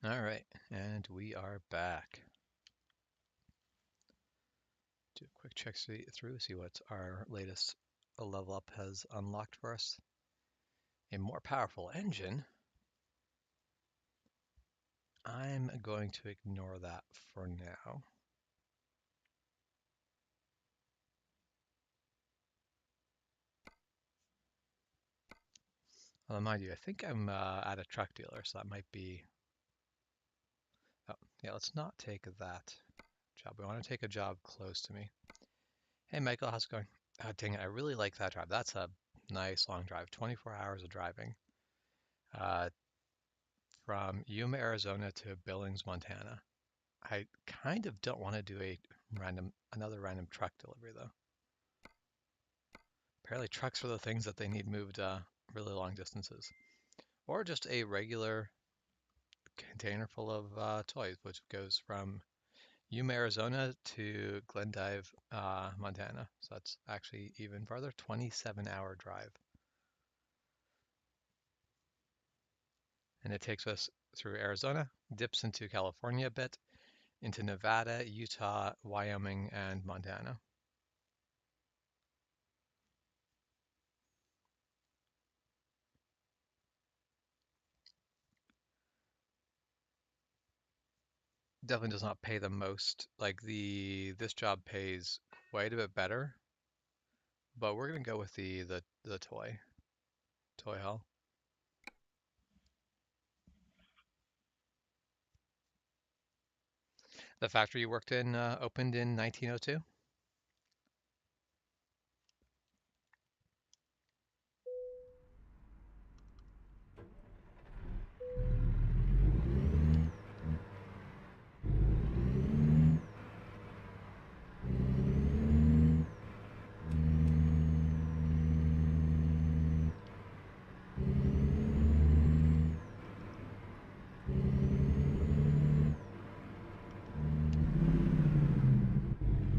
All right, and we are back. Do a quick check through, see what our latest level up has unlocked for us. A more powerful engine. I'm going to ignore that for now. Mind you, I think I'm at a truck dealer, so that might be. Oh, yeah, let's not take that job. We want to take a job close to me. Hey, Michael, how's it going? Oh, dang it, I really like that drive. That's a nice long drive, 24 hours of driving. Uh, from Yuma, Arizona to Billings, Montana. I kind of don't want to do another random truck delivery though. Apparently trucks are the things that they need moved really long distances. Or just a regular container full of toys, which goes from Yuma, Arizona to Glendive, Montana. So that's actually even farther, 27-hour drive. And it takes us through Arizona, dips into California a bit, into Nevada, Utah, Wyoming, and Montana. Definitely does not pay the most. Like this job pays quite a bit better, but we're gonna go with the toy hall. The factory you worked in opened in 1902.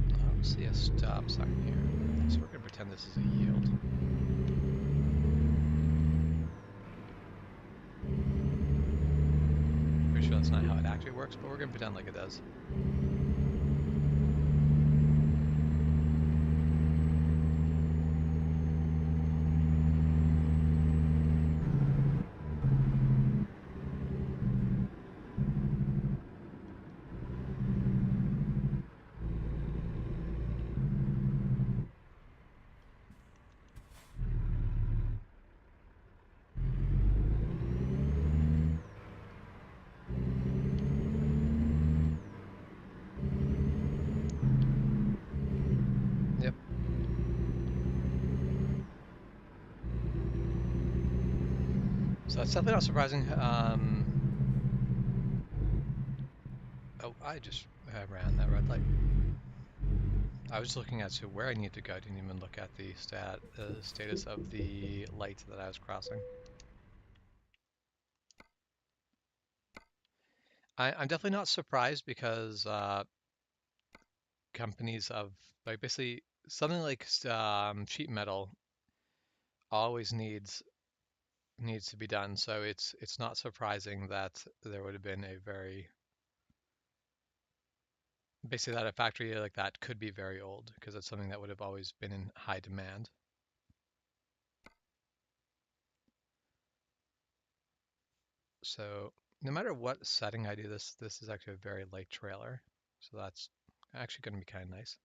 I don't see a stop sign here, so we're gonna pretend this is a yield. Pretty sure that's not how it actually works, but we're gonna pretend like it does. Yep. So that's definitely not surprising. Oh, I just ran that red light. I was looking at where I need to go. I didn't even look at the status of the light that I was crossing. I'm definitely not surprised because companies of like basically something like sheet metal always needs to be done. So it's not surprising that there would have been a very basically that a factory like that could be very old because it's something that would have always been in high demand. So no matter what setting I do this is actually a very light trailer. So that's actually going to be kind of nice.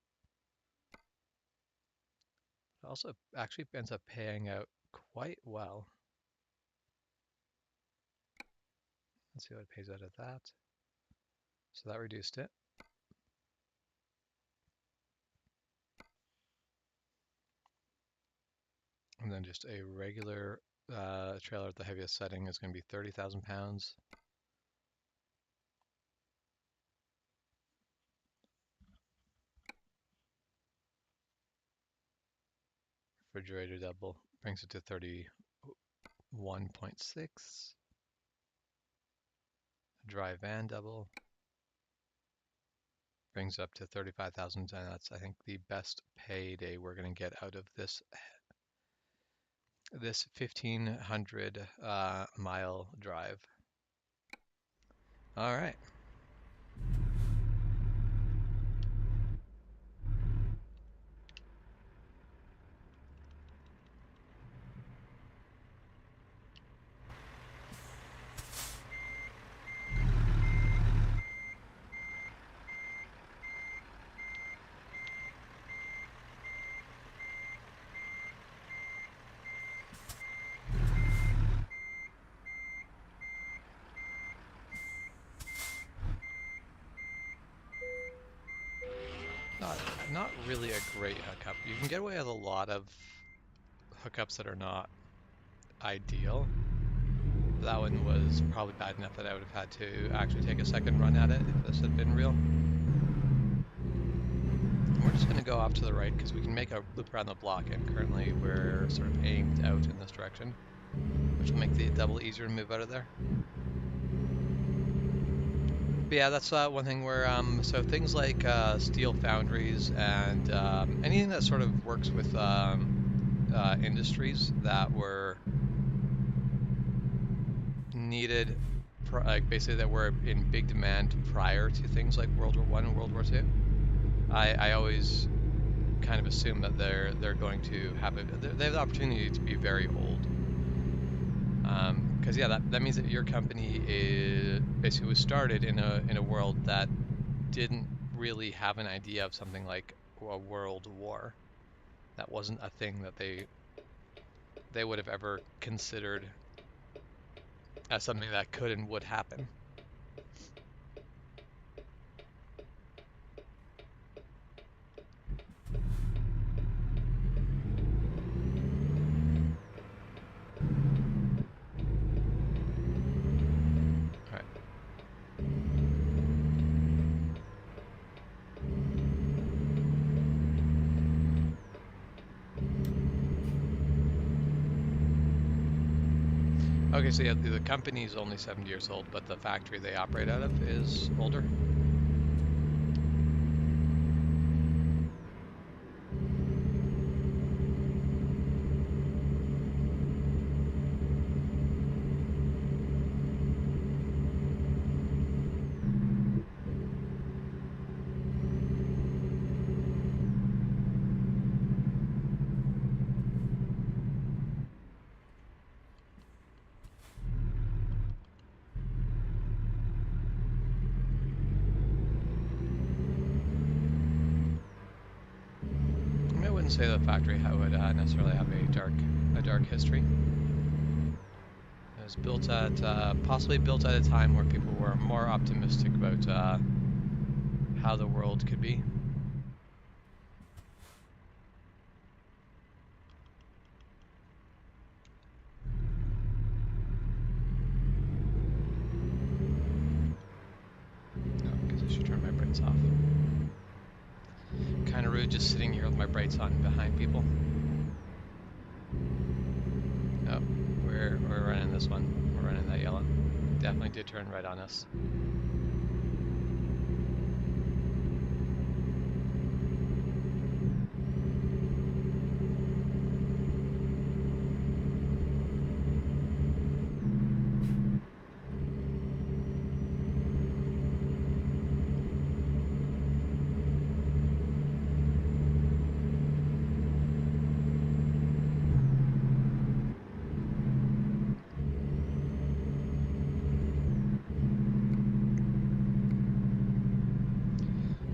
It also actually ends up paying out quite well. Let's see what it pays out at that. So that reduced it. And then just a regular trailer at the heaviest setting is going to be 30,000 pounds. Refrigerator double brings it to 31.6. Dry van double brings up to 35,000, and that's I think the best payday we're going to get out of this 1,500 mile drive. All right. Not not really a great hookup. You can get away with a lot of hookups that are not ideal. That one was probably bad enough that I would have had to actually take a second run at it if this had been real. And we're just going to go off to the right because we can make a loop around the block, and currently we're sort of aimed out in this direction, which will make the double easier to move out of there. But yeah, that's one thing where, so things like steel foundries and anything that sort of works with industries that were needed, like basically that were in big demand prior to things like World War I and World War II. I always kind of assume that they're going to have they have the opportunity to be very old. Because yeah, that means that your company basically was started in a world that didn't really have an idea of something like a world war. That wasn't a thing that they would have ever considered as something that could and would happen. All right. Okay, so yeah, the company is only 70 years old, but the factory they operate out of is older. I wouldn't say the factory would necessarily have a dark history. It was built at possibly built at a time where people were more optimistic about how the world could be. No, because I should turn my brights off. Kind of rude just sitting here with my brights on behind people. Oh, we're running this one. We're running that yellow. Definitely did turn right on us.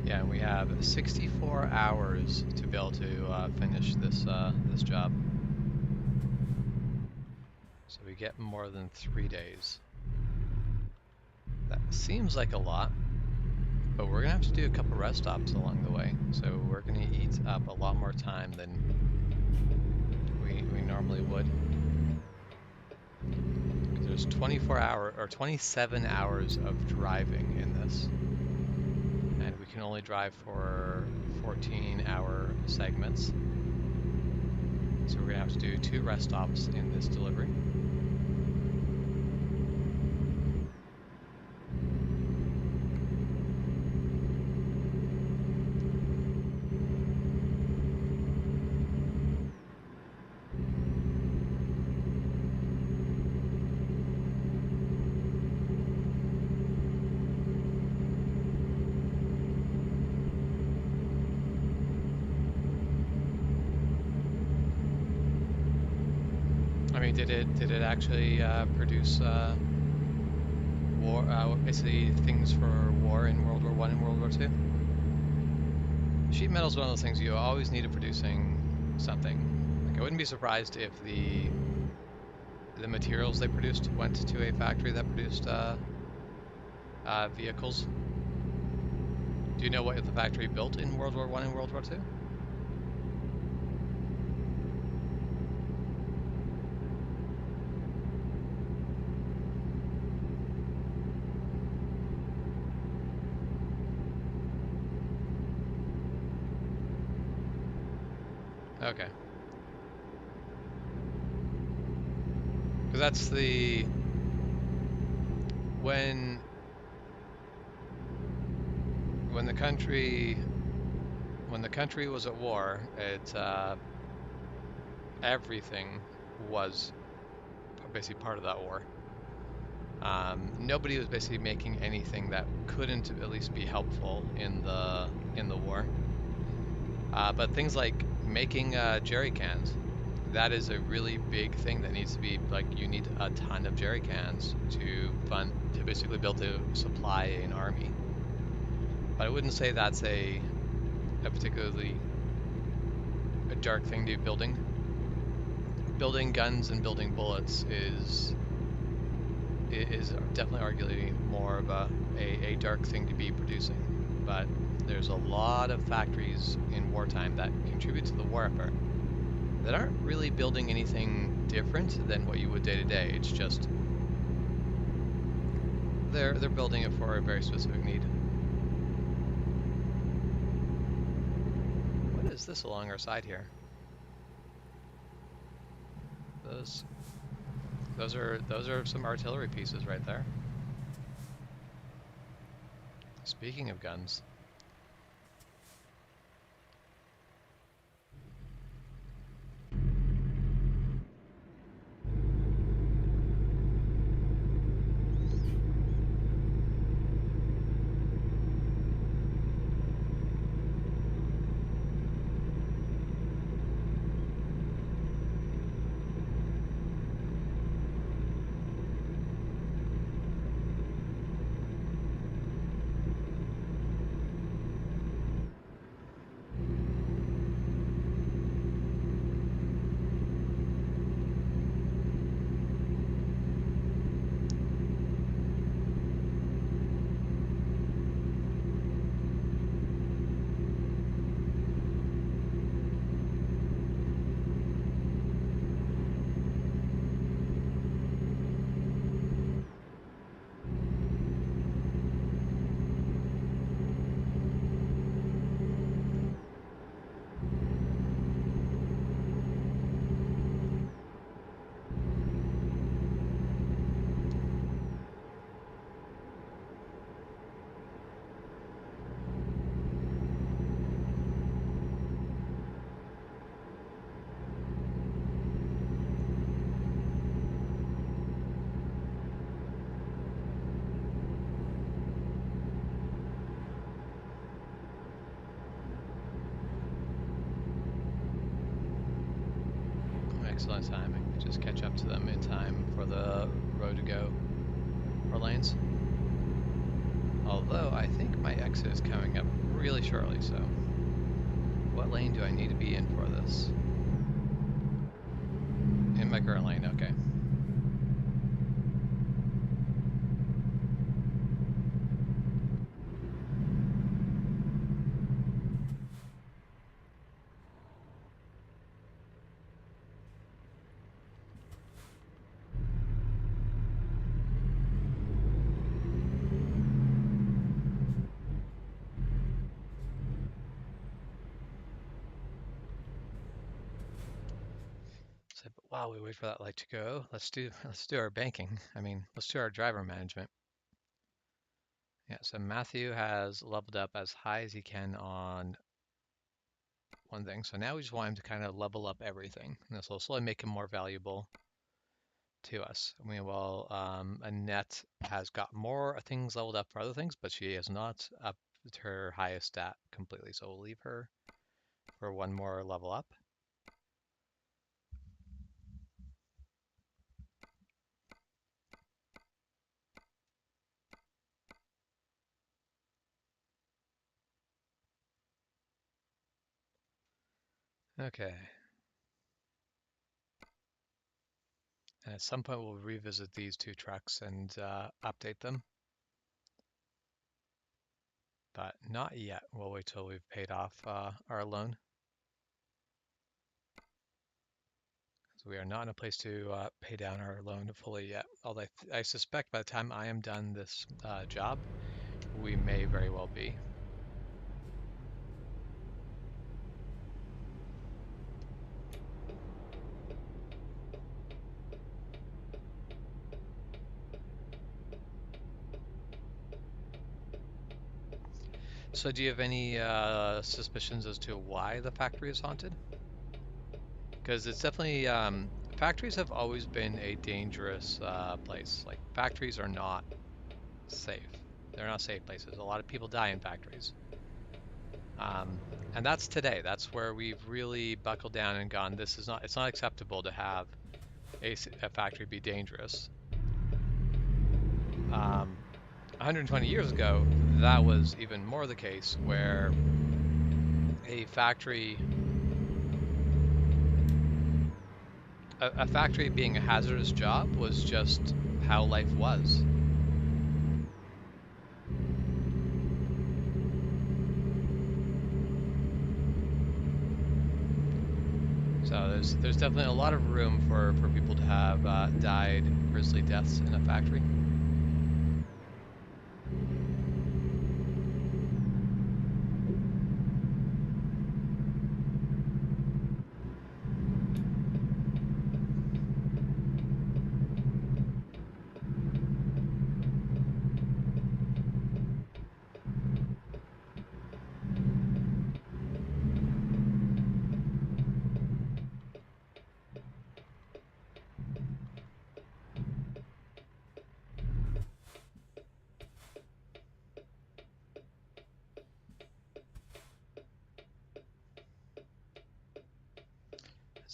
Yeah, we have 64 hours to be able to finish this job. So we get more than 3 days. That seems like a lot, but we're gonna have to do a couple rest stops along the way. So we're gonna eat up a lot more time than we normally would. There's 27 hours of driving in this. And we can only drive for 14-hour segments. So we're gonna have to do 2 rest stops in this delivery. I mean, did it actually produce war basically things for war in World War One and World War Two? Sheet metal is one of those things you always need it producing something. Like I wouldn't be surprised if the materials they produced went to a factory that produced vehicles. Do you know what the factory built in World War One and World War Two? Okay, because that's the when when the country when the country was at war, it everything was basically part of that war. Nobody was basically making anything that couldn't at least be helpful in the war. But things like making jerry cans, that is a really big thing that needs to be like you need a ton of jerry cans to basically build to supply an army. But I wouldn't say that's a particularly a dark thing to be building. Building guns and building bullets is definitely arguably more of a dark thing to be producing. But there's a lot of factories in wartime that contribute to the war effort that aren't really building anything different than what you would day to day. It's just they're building it for a very specific need. What is this along our side here? Those those are some artillery pieces right there. Speaking of guns, excellent timing. Just catch up to them in time for the road to go 4 lanes. Although I think my exit is coming up really shortly, so what lane do I need to be in for this? In my current lane, okay. So, but while we wait for that light to go, let's do our banking. I mean, let's do our driver management. Yeah, so Matthew has leveled up as high as he can on one thing. So now we just want him to kind of level up everything. And this will slowly make him more valuable to us. Meanwhile, Annette has got more things leveled up for other things, but she has not upped her highest stat completely. So we'll leave her for one more level up. Okay. And at some point we'll revisit these two trucks and update them, but not yet. We'll wait till we've paid off our loan. So we are not in a place to pay down our loan fully yet. Although I suspect by the time I am done this job, we may very well be. So do you have any suspicions as to why the factory is haunted? Because it's definitely, factories have always been a dangerous place. Like, factories are not safe. They're not safe places. A lot of people die in factories. Um, and that's today. That's where we've really buckled down and gone, it's not acceptable to have a factory be dangerous. 120 years ago, that was even more the case, where a factory a factory being a hazardous job was just how life was. So there's definitely a lot of room for people to have died grisly deaths in a factory.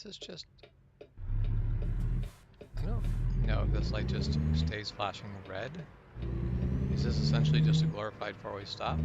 This is just, I don't know if this light just stays flashing red. Is this essentially just a glorified four-way stop?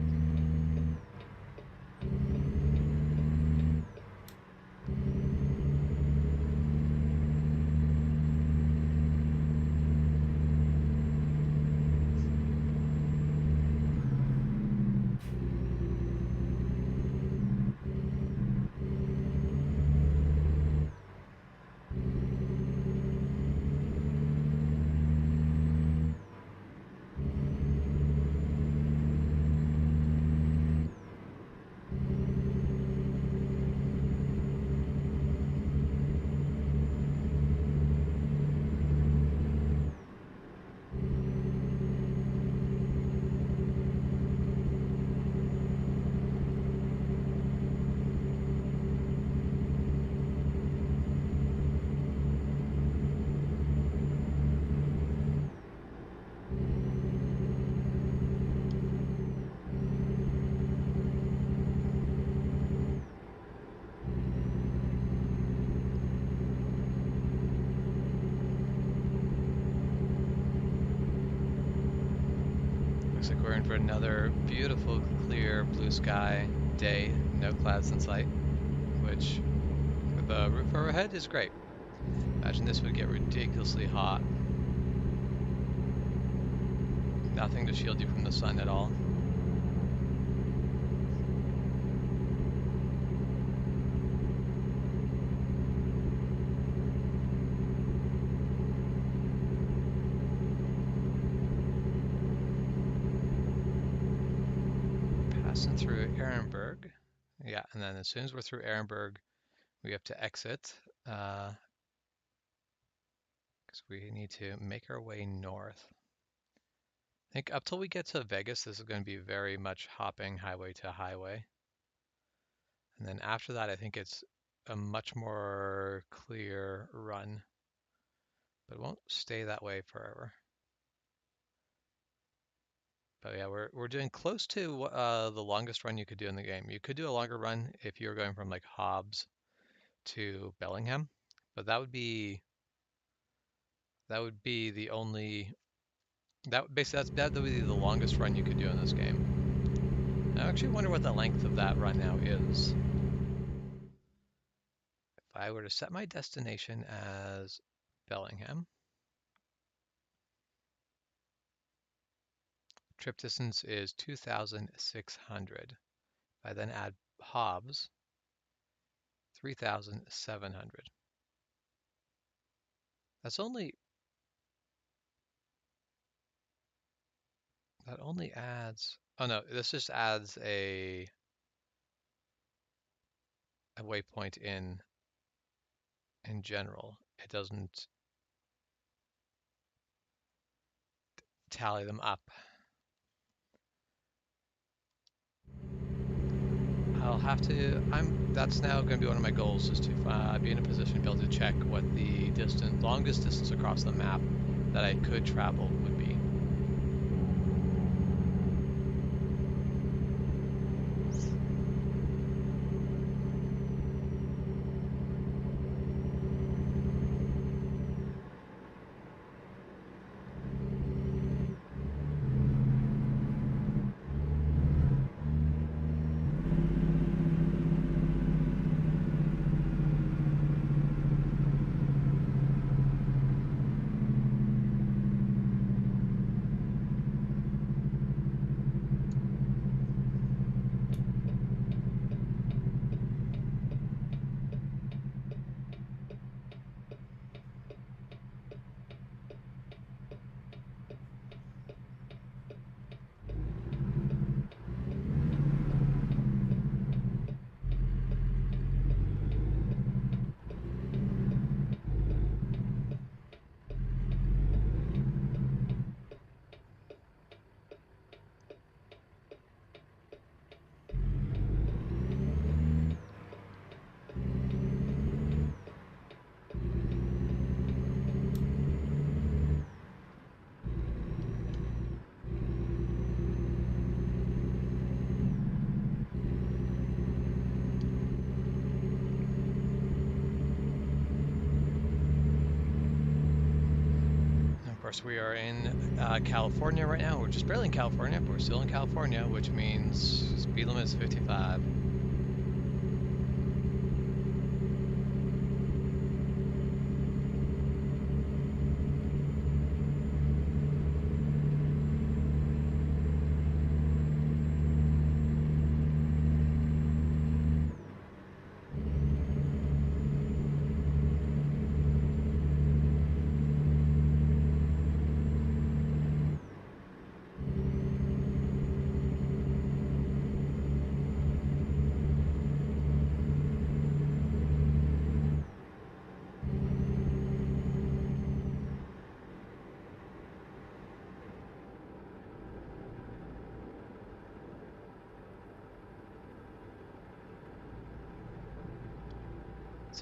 Looks like we're in for another beautiful, clear, blue sky day, no clouds in sight, which, with the roof overhead, is great. Imagine this would get ridiculously hot. Nothing to shield you from the sun at all. Passing through Ehrenberg. Yeah, and then as soon as we're through Ehrenberg, we have to exit, because we need to make our way north. I think up till we get to Vegas, this is going to be very much hopping highway to highway. And then after that, I think it's a much more clear run, but it won't stay that way forever. But yeah, we're doing close to the longest run you could do in the game. You could do a longer run if you were going from like Hobbs to Bellingham, but that would be the only that would be the longest run you could do in this game. I actually wonder what the length of that run now is. I were to set my destination as Bellingham, trip distance is 2,600. I then add Hobbs, 3,700. That only adds, oh no, this just adds a waypoint in general. It doesn't tally them up. I'll have to, that's now going to be one of my goals, is to be in a position to be able to check what the longest distance across the map that I could travel would be. Of course, we are in California right now. We're just barely in California, but we're still in California, which means speed limit is 55.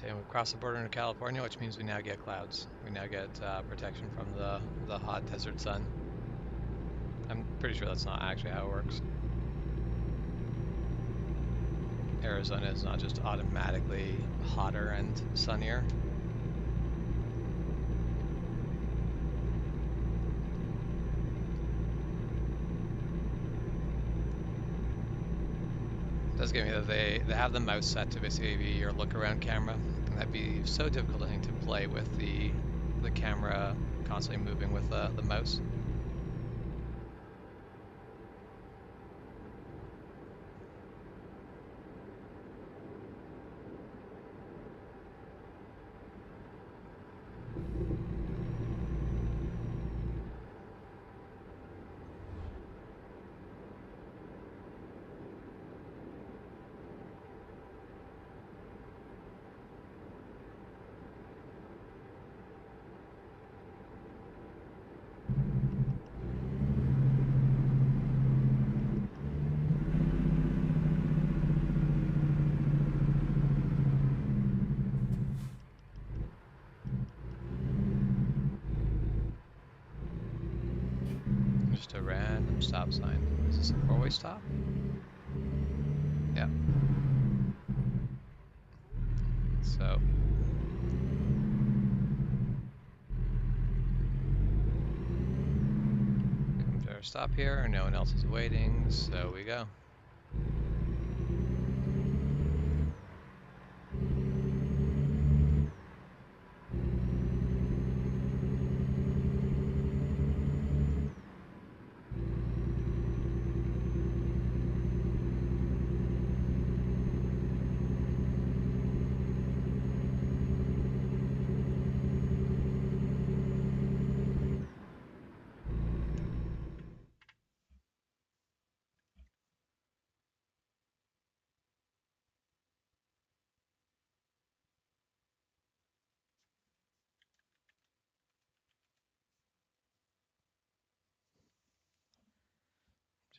And we've crossed the border into California, which means we now get clouds. We now get protection from the hot desert sun. I'm pretty sure that's not actually how it works. Arizona is not just automatically hotter and sunnier. It does give me that they have the mouse set to basically be your look around camera, and that'd be so difficult, I think, to play with the camera constantly moving with the mouse. Just a random stop sign. Is this a four-way stop? Yeah. So come to our stop here, no one else is waiting, so we go.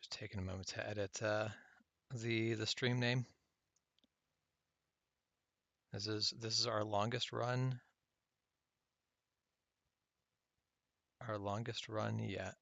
Just taking a moment to edit the stream name. This is our longest run. Our longest run yet.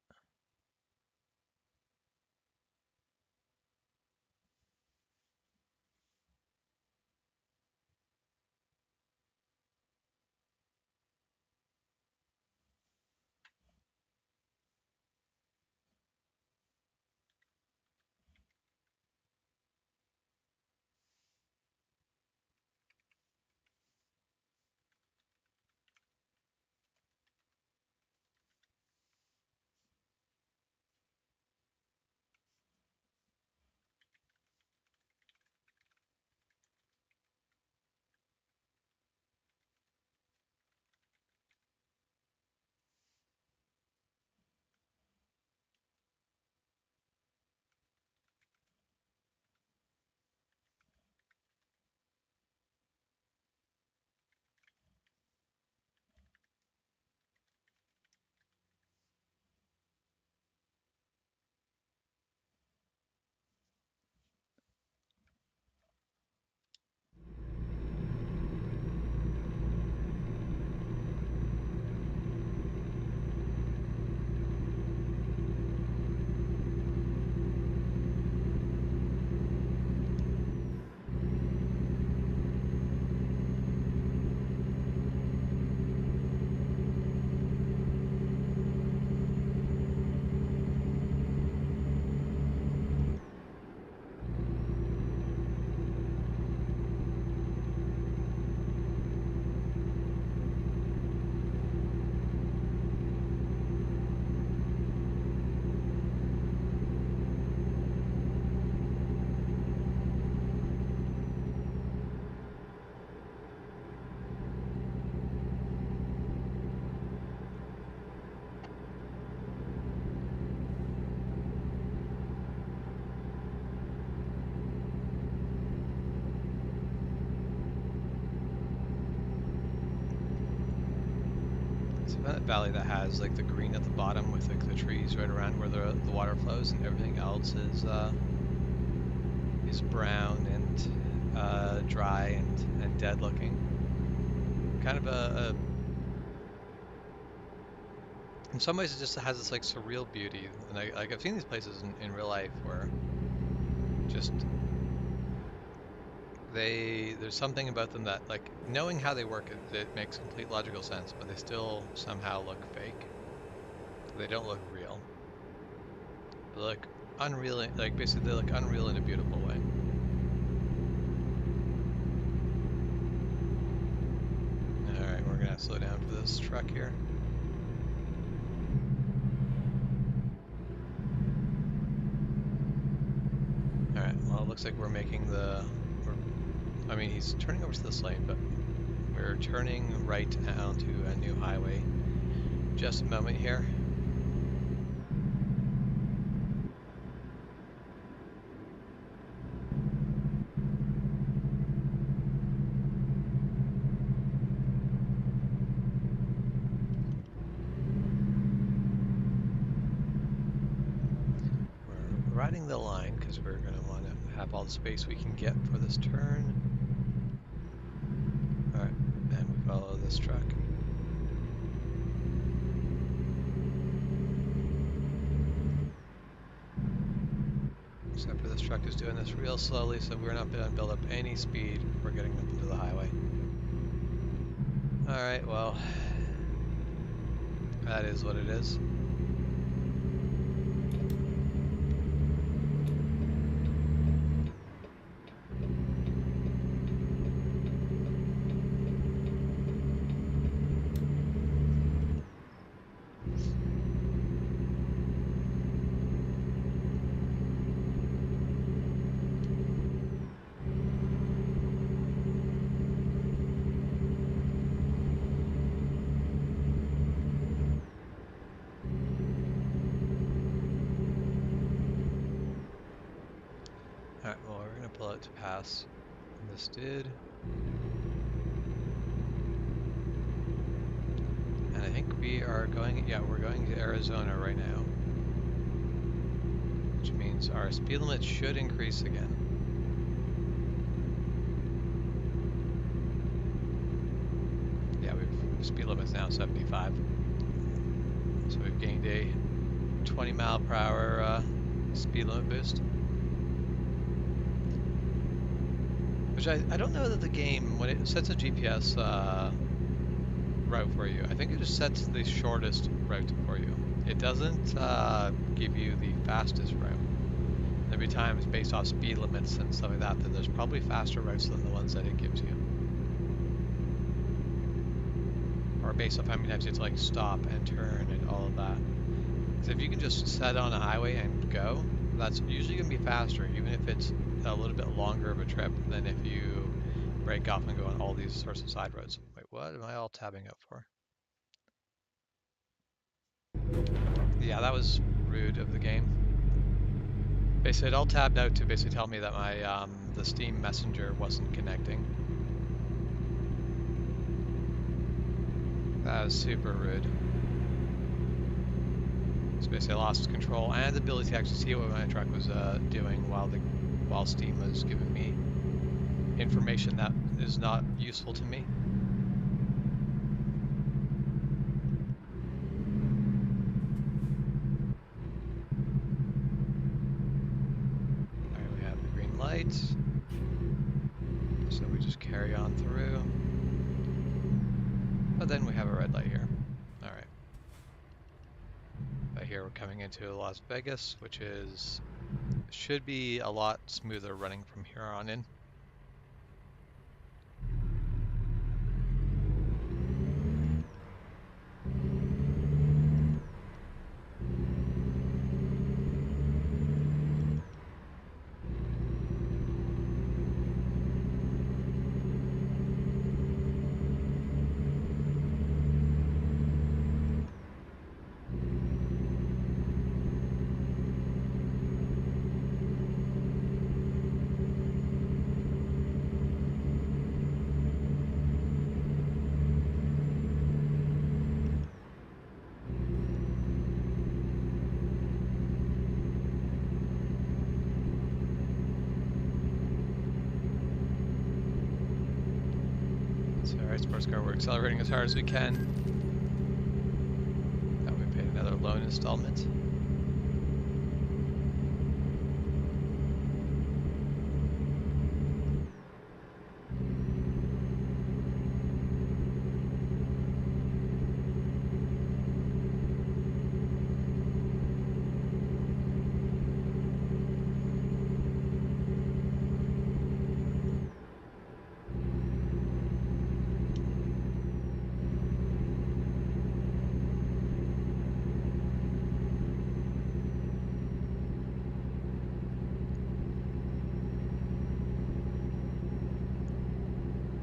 That valley that has like the green at the bottom with like the trees right around where the water flows, and everything else is brown and dry and dead looking. Kind of in some ways it just has this like surreal beauty, and I've seen these places in real life where just there's something about them that, like, knowing how they work, it makes complete logical sense, but they still somehow look fake. They don't look real. They look unreal, like basically they look unreal in a beautiful way. Alright, we're gonna slow down for this truck here. Alright, well it looks like we're making I mean, he's turning over to this lane, but we're turning right onto a new highway. Just a moment here. We're riding the line because we're going to want to have all the space we can get for this turn. Alright, and we follow this truck. Except for this truck is doing this real slowly, so we're not going to build up any speed. We're getting up into the highway. Alright, well, that is what it is. Alright, well, we're going to pull out to pass. And this did. And I think we are going, yeah, we're going to Arizona right now. which means our speed limit should increase again. Yeah, speed limit's now 75. So we've gained a 20 mile per hour speed limit boost. Which I don't know that the game, when it sets a GPS route for you, I think it just sets the shortest route for you. It doesn't give you the fastest route. There'll be times based off speed limits and stuff like that there's probably faster routes than the ones that it gives you. Or based off how many times you have to like stop and turn and all of that. So if you can just set on a highway and go, that's usually going to be faster, even if it's a little bit longer of a trip than if you break off and go on all these sorts of side roads. Wait, what am I all tabbing up for? Yeah, that was rude of the game. Basically, it all tabbed out to basically tell me that my the Steam Messenger wasn't connecting. That was super rude. So basically, I lost control and the ability to actually see what my truck was doing while Steam was giving me information that is not useful to me. Alright, we have the green light. So we just carry on through. But then we have a red light here. Alright. But here we're coming into Las Vegas, which should be a lot smoother running from here on in. Sports car, we're accelerating as hard as we can. Now we paid another loan installment.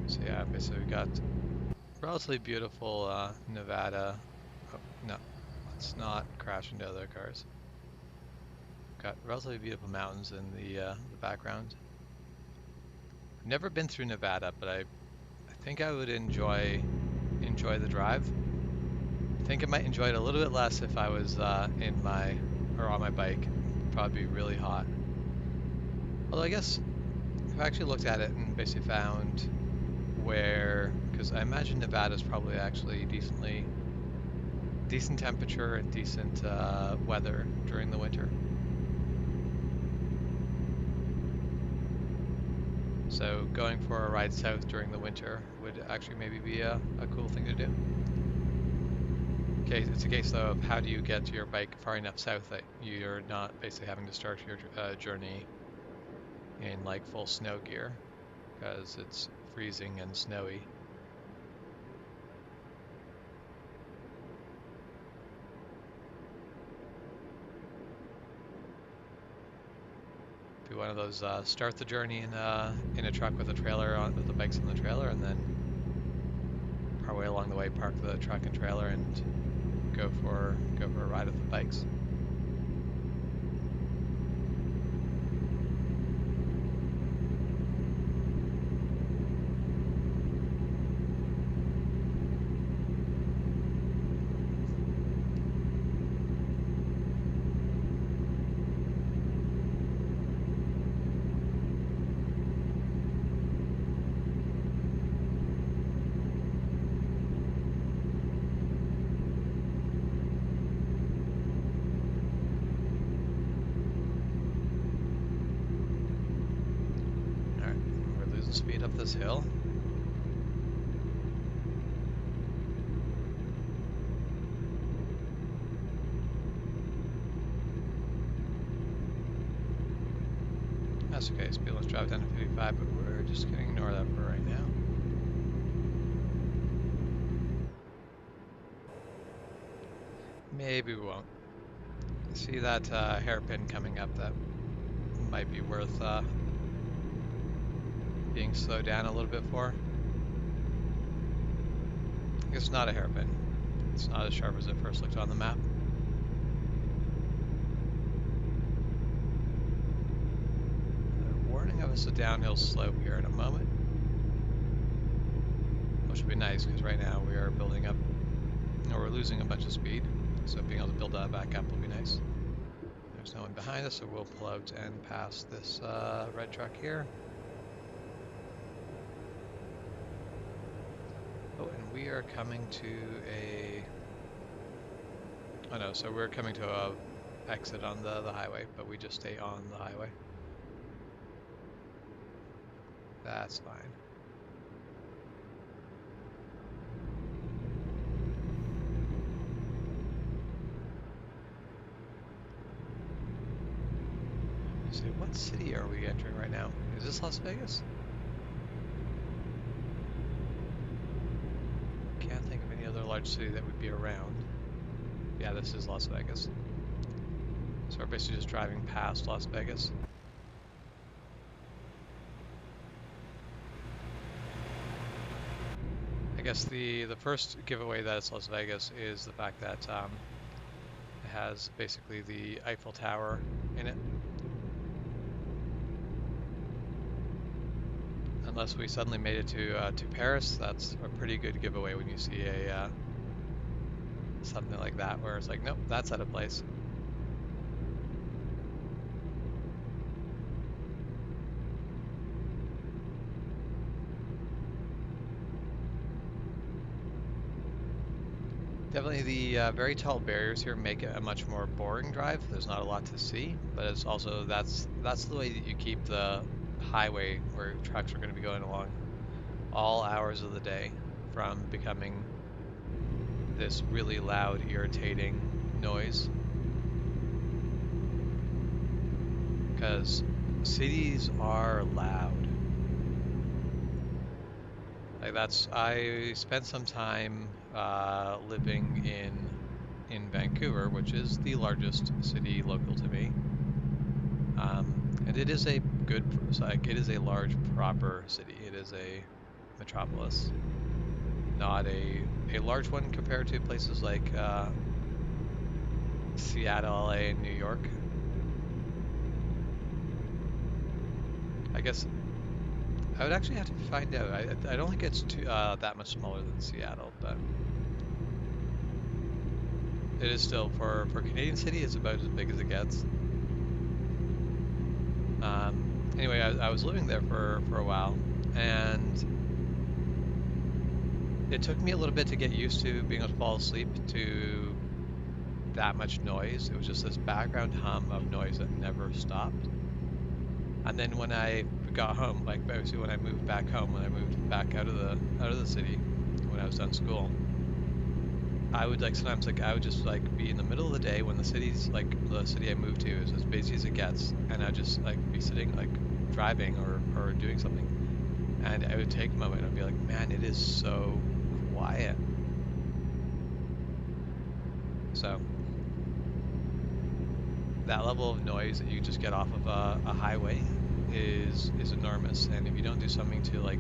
So yeah, basically we got relatively beautiful Nevada. Oh, no, let's not crash into other cars. Got relatively beautiful mountains in the background. I've never been through Nevada, but I think I would enjoy the drive. I think I might enjoy it a little bit less if I was on my bike. It'd probably be really hot. Although I guess if I actually looked at it and basically found because I imagine Nevada's probably actually decent temperature and decent weather during the winter. So going for a ride south during the winter would actually maybe be a cool thing to do. Okay, it's a case though of how do you get your bike far enough south that you're not basically having to start your journey in like full snow gear because it's freezing and snowy. Be one of those start the journey in a truck with a trailer with the bikes on the trailer, and then partway along the way park the truck and trailer and go for a ride with the bikes. this hill. That's okay, speed limit drive down to 55, but we're just gonna ignore that for right now. Maybe we won't. See that hairpin coming up, that might be worth being slowed down a little bit for. It's not a hairpin. It's not as sharp as it first looked on the map. Warning of us a downhill slope here in a moment. Which would be nice because right now we are building up, or we're losing a bunch of speed. So being able to build that back up will be nice. There's no one behind us, so we'll pull out and pass this red truck here. Oh, and we are coming to a... Oh no, so we're coming to a exit on the highway, but we just stay on the highway. That's fine. So what city are we entering right now? Is this Las Vegas? Can't think of any other large city that would be around. Yeah, this is Las Vegas. So we're basically just driving past Las Vegas. I guess the first giveaway that it's Las Vegas is the fact that it has basically the Eiffel Tower in it. Unless we suddenly made it to Paris, that's a pretty good giveaway when you see a something like that where it's like, nope, that's out of place. Definitely the very tall barriers here make it a much more boring drive. There's not a lot to see, but it's also that's the way that you keep the highway where trucks are going to be going along all hours of the day from becoming this really loud, irritating noise. Because cities are loud. Like I spent some time living in Vancouver, which is the largest city local to me. And it is a good, like, it is a large, proper city. It is a metropolis, not a large one compared to places like Seattle, LA, and New York. I guess I would actually have to find out. I don't think it's too, that much smaller than Seattle, but it is still, for Canadian city, it's about as big as it gets. Anyway, I was living there for a while, and it took me a little bit to get used to being able to fall asleep to that much noise. It was just this background hum of noise that never stopped. And then when I got home, like basically when I moved back home, when I moved back out of the city, when I was done school, I would sometimes I would just be in the middle of the day when the city I moved to is as busy as it gets, and I'd just be sitting driving or doing something, and I would take a moment and I'd be like, man, it is so quiet. So that level of noise that you just get off of a highway is enormous, and if you don't do something to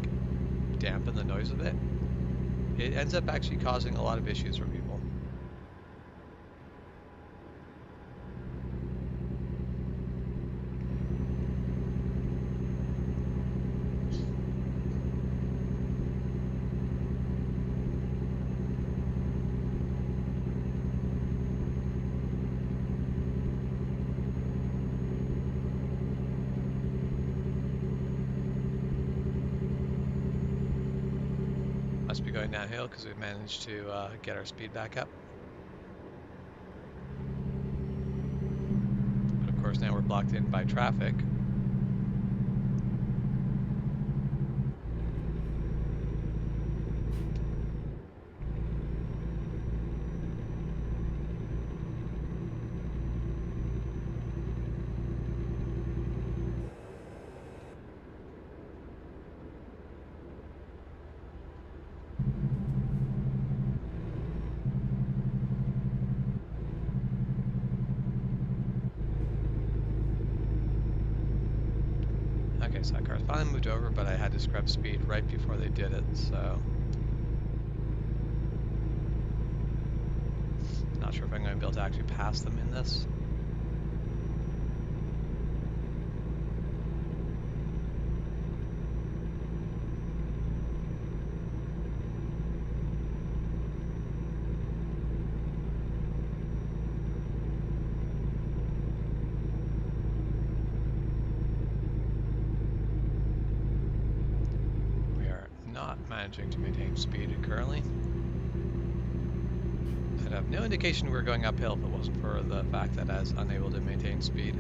dampen the noise of it, it ends up actually causing a lot of issues for people. Must be going downhill because we've managed to get our speed back up. But of course now we're blocked in by traffic. race that car. Finally moved over, but I had to scrub speed right before they did it, so not sure if I'm going to be able to actually pass them in this. Managing to maintain speed currently. I'd have no indication we're going uphill if it wasn't for the fact that I was unable to maintain speed.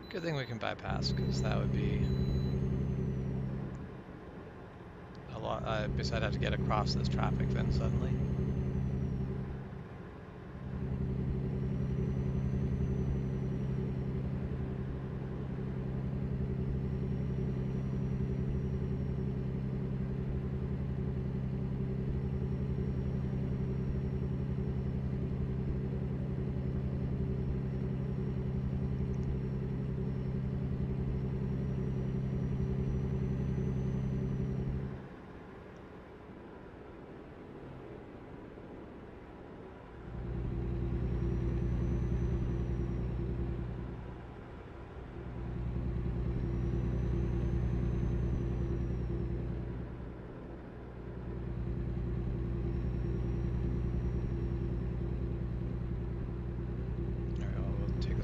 Good thing we can bypass, because that would be a lot. Because I'd have to get across this traffic then suddenly.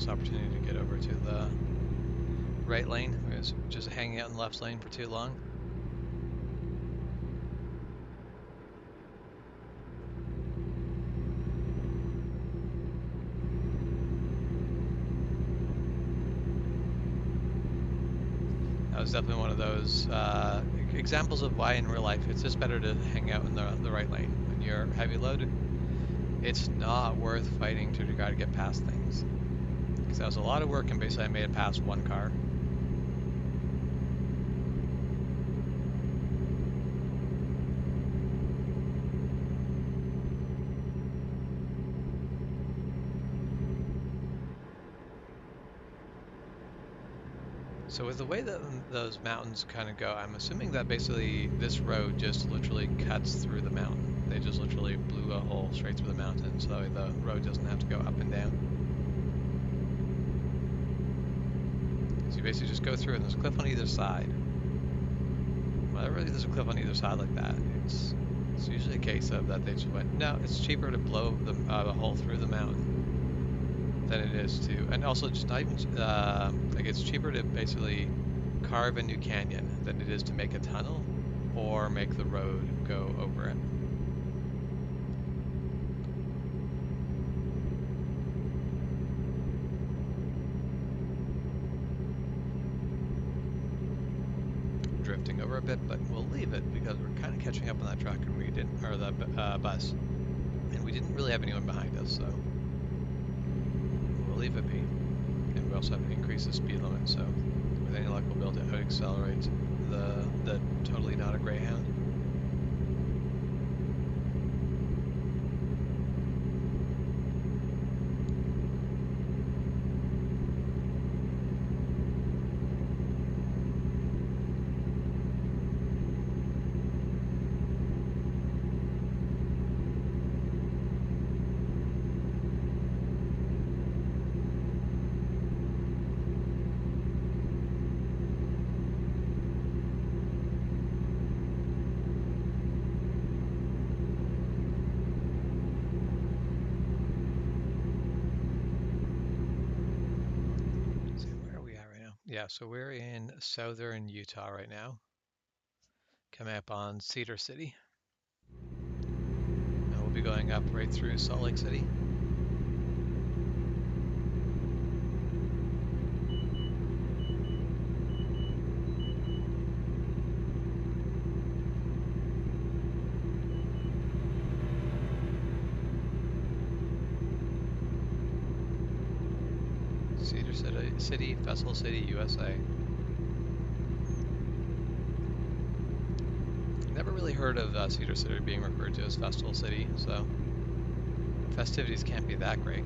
Opportunity to get over to the right lane. I was just hanging out in the left lane for too long. That was definitely one of those examples of why in real life it's just better to hang out in the right lane. When you're heavy loaded, it's not worth fighting to try to get past things. Because that was a lot of work, and basically I made it past one car. So with the way that those mountains kind of go, I'm assuming that basically this road just literally cuts through the mountain. They just literally blew a hole straight through the mountain, so that the road doesn't have to go up and down. So you basically just go through and there's a cliff on either side. Whenever there's a cliff on either side like that, it's usually a case of that they just went, no, it's cheaper to blow the hole through the mountain than it is to, and also just not even, like it's cheaper to basically carve a new canyon than it is to make a tunnel or make the road go over it. Drifting over a bit, but we'll leave it because we're kind of catching up on that truck, and we didn't, or the bus, and we didn't really have anyone behind us, so we'll leave it be. And we also have to increase the speed limit, so with any luck we'll be able to accelerate the totally not a Greyhound. Yeah, so we're in southern Utah right now, coming up on Cedar City. And we'll be going up right through Salt Lake City. Cedar City, Festival City, USA. Never really heard of Cedar City being referred to as Festival City, so festivities can't be that great.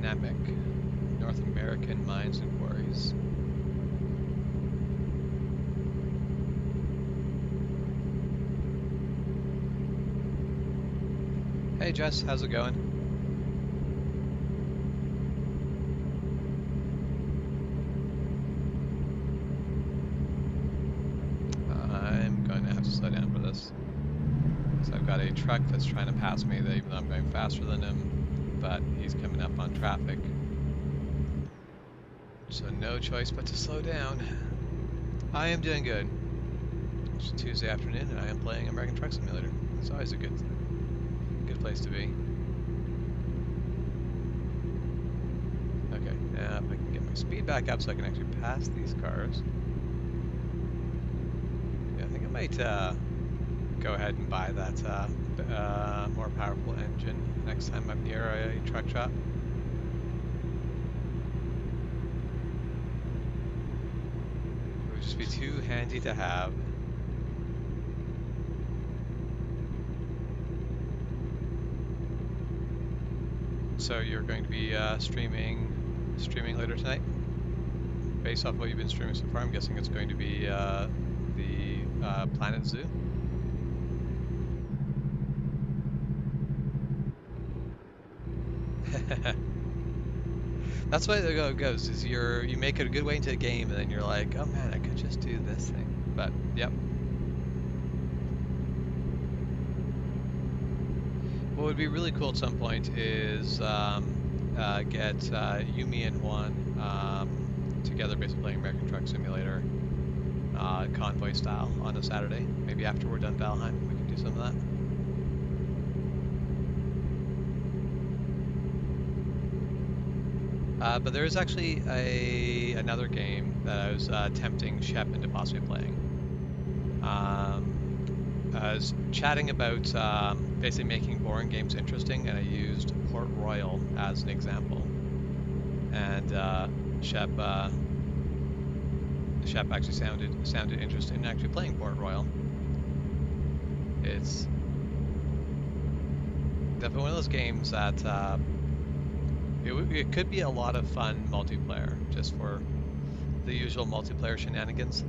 NAMIC, North American Mines and Quarries. Hey Jess, how's it going? I'm going to have to slow down for this. So I've got a truck that's trying to pass me, even though I'm going faster than him, but he's coming up on traffic. So no choice but to slow down. I am doing good. It's Tuesday afternoon and I am playing American Truck Simulator. It's always a good place to be. Okay, now if I can get my speed back up so I can actually pass these cars. Yeah, I think I might go ahead and buy that more powerful engine next time I'm near a truck shop. It would just be too handy to have. So you're going to be streaming later tonight? Based off what you've been streaming so far, I'm guessing it's going to be the Planet Zoo. That's why it goes, is you make it a good way into a game and then you're like, oh man, I could just do this thing. But yep. What would be really cool at some point is get Yumi and Juan together, basically playing American Truck Simulator convoy style on a Saturday. Maybe after we're done Valheim, we can do some of that. But there is actually another game that I was tempting Shep into possibly playing. I was chatting about basically making boring games interesting, and I used Port Royal as an example. And Shep actually sounded interested in actually playing Port Royal. It's definitely one of those games that it could be a lot of fun multiplayer, just for the usual multiplayer shenanigans.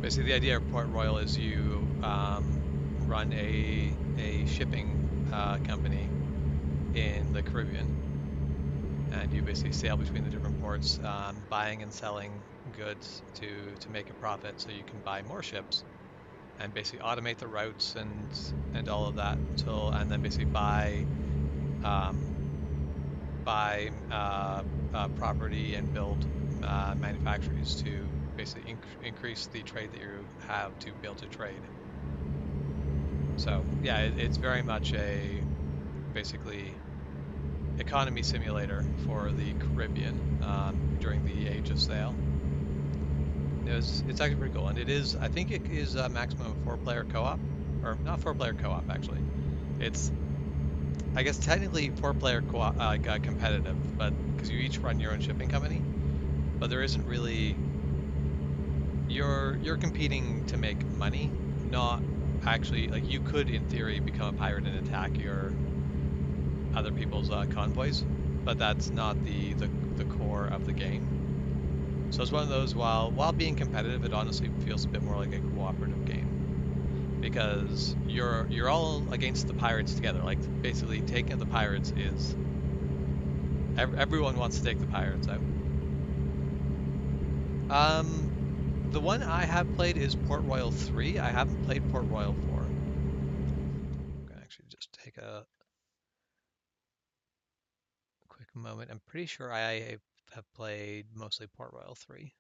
Basically, the idea of Port Royal is you run a shipping company in the Caribbean, and you basically sail between the different ports, buying and selling goods to make a profit, so you can buy more ships and basically automate the routes and all of that and then basically buy property and build manufactories to basically increase the trade that you have to be able to trade. So yeah, it's very much a basically economy simulator for the Caribbean during the age of sail. It's actually pretty cool, and it is, I think it is a maximum of 4-player co-op, or not 4-player co-op actually. It's, I guess technically 4-player co-op competitive, but because you each run your own shipping company, but there isn't really you're competing to make money, not actually like you could in theory become a pirate and attack your other people's convoys, but that's not the core of the game. So it's one of those while being competitive, it honestly feels a bit more like a cooperative game because you're all against the pirates together. Like basically taking out the pirates is everyone wants to take the pirates out. The one I have played is Port Royal 3. I haven't played Port Royal 4. I'm gonna actually just take a quick moment. I'm pretty sure I have played mostly Port Royal 3.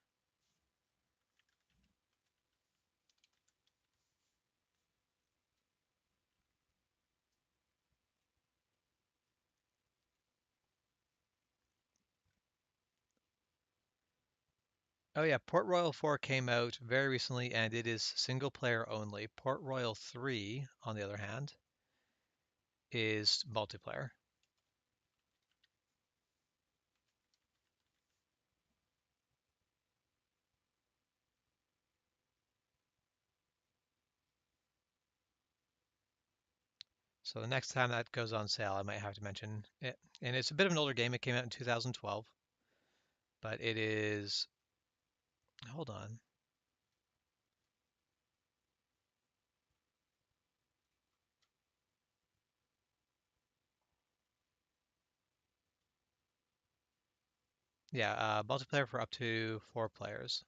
Oh yeah, Port Royal 4 came out very recently and it is single player only. Port Royal 3, on the other hand, is multiplayer. So the next time that goes on sale, I might have to mention it. And it's a bit of an older game. It came out in 2012, but it is, hold on. Yeah, multiplayer for up to 4 players.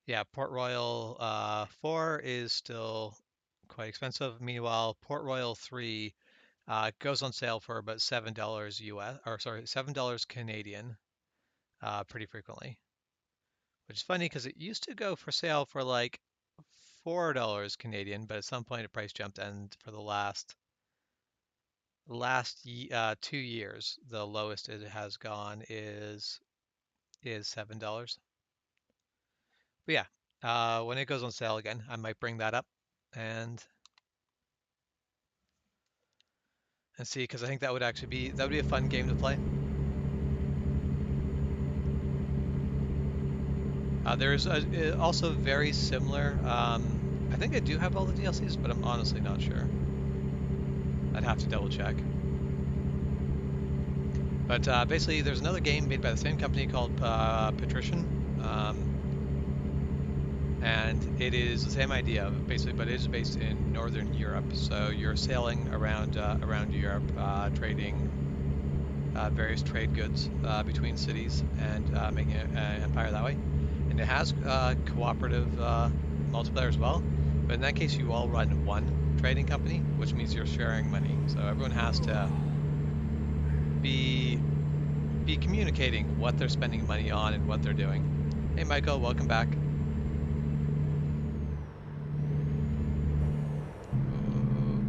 Yeah, Port Royal 4 is still quite expensive. Meanwhile, Port Royal 3 goes on sale for about $7 US, or sorry, $7 Canadian pretty frequently. Which is funny because it used to go for sale for like $4 Canadian, but at some point the price jumped, and for the last 2 years, the lowest it has gone is $7. But yeah, when it goes on sale again, I might bring that up and see because I think that would actually be a fun game to play. There's also very similar. I think I do have all the DLCs, but I'm honestly not sure. I'd have to double check. But basically, there's another game made by the same company called Patrician, and it is the same idea, basically, but it is based in Northern Europe. So you're sailing around Europe, trading various trade goods between cities and making an empire that way. And it has cooperative multiplayer as well. But in that case, you all run one trading company, which means you're sharing money. So everyone has to be communicating what they're spending money on and what they're doing. Hey, Michael, welcome back.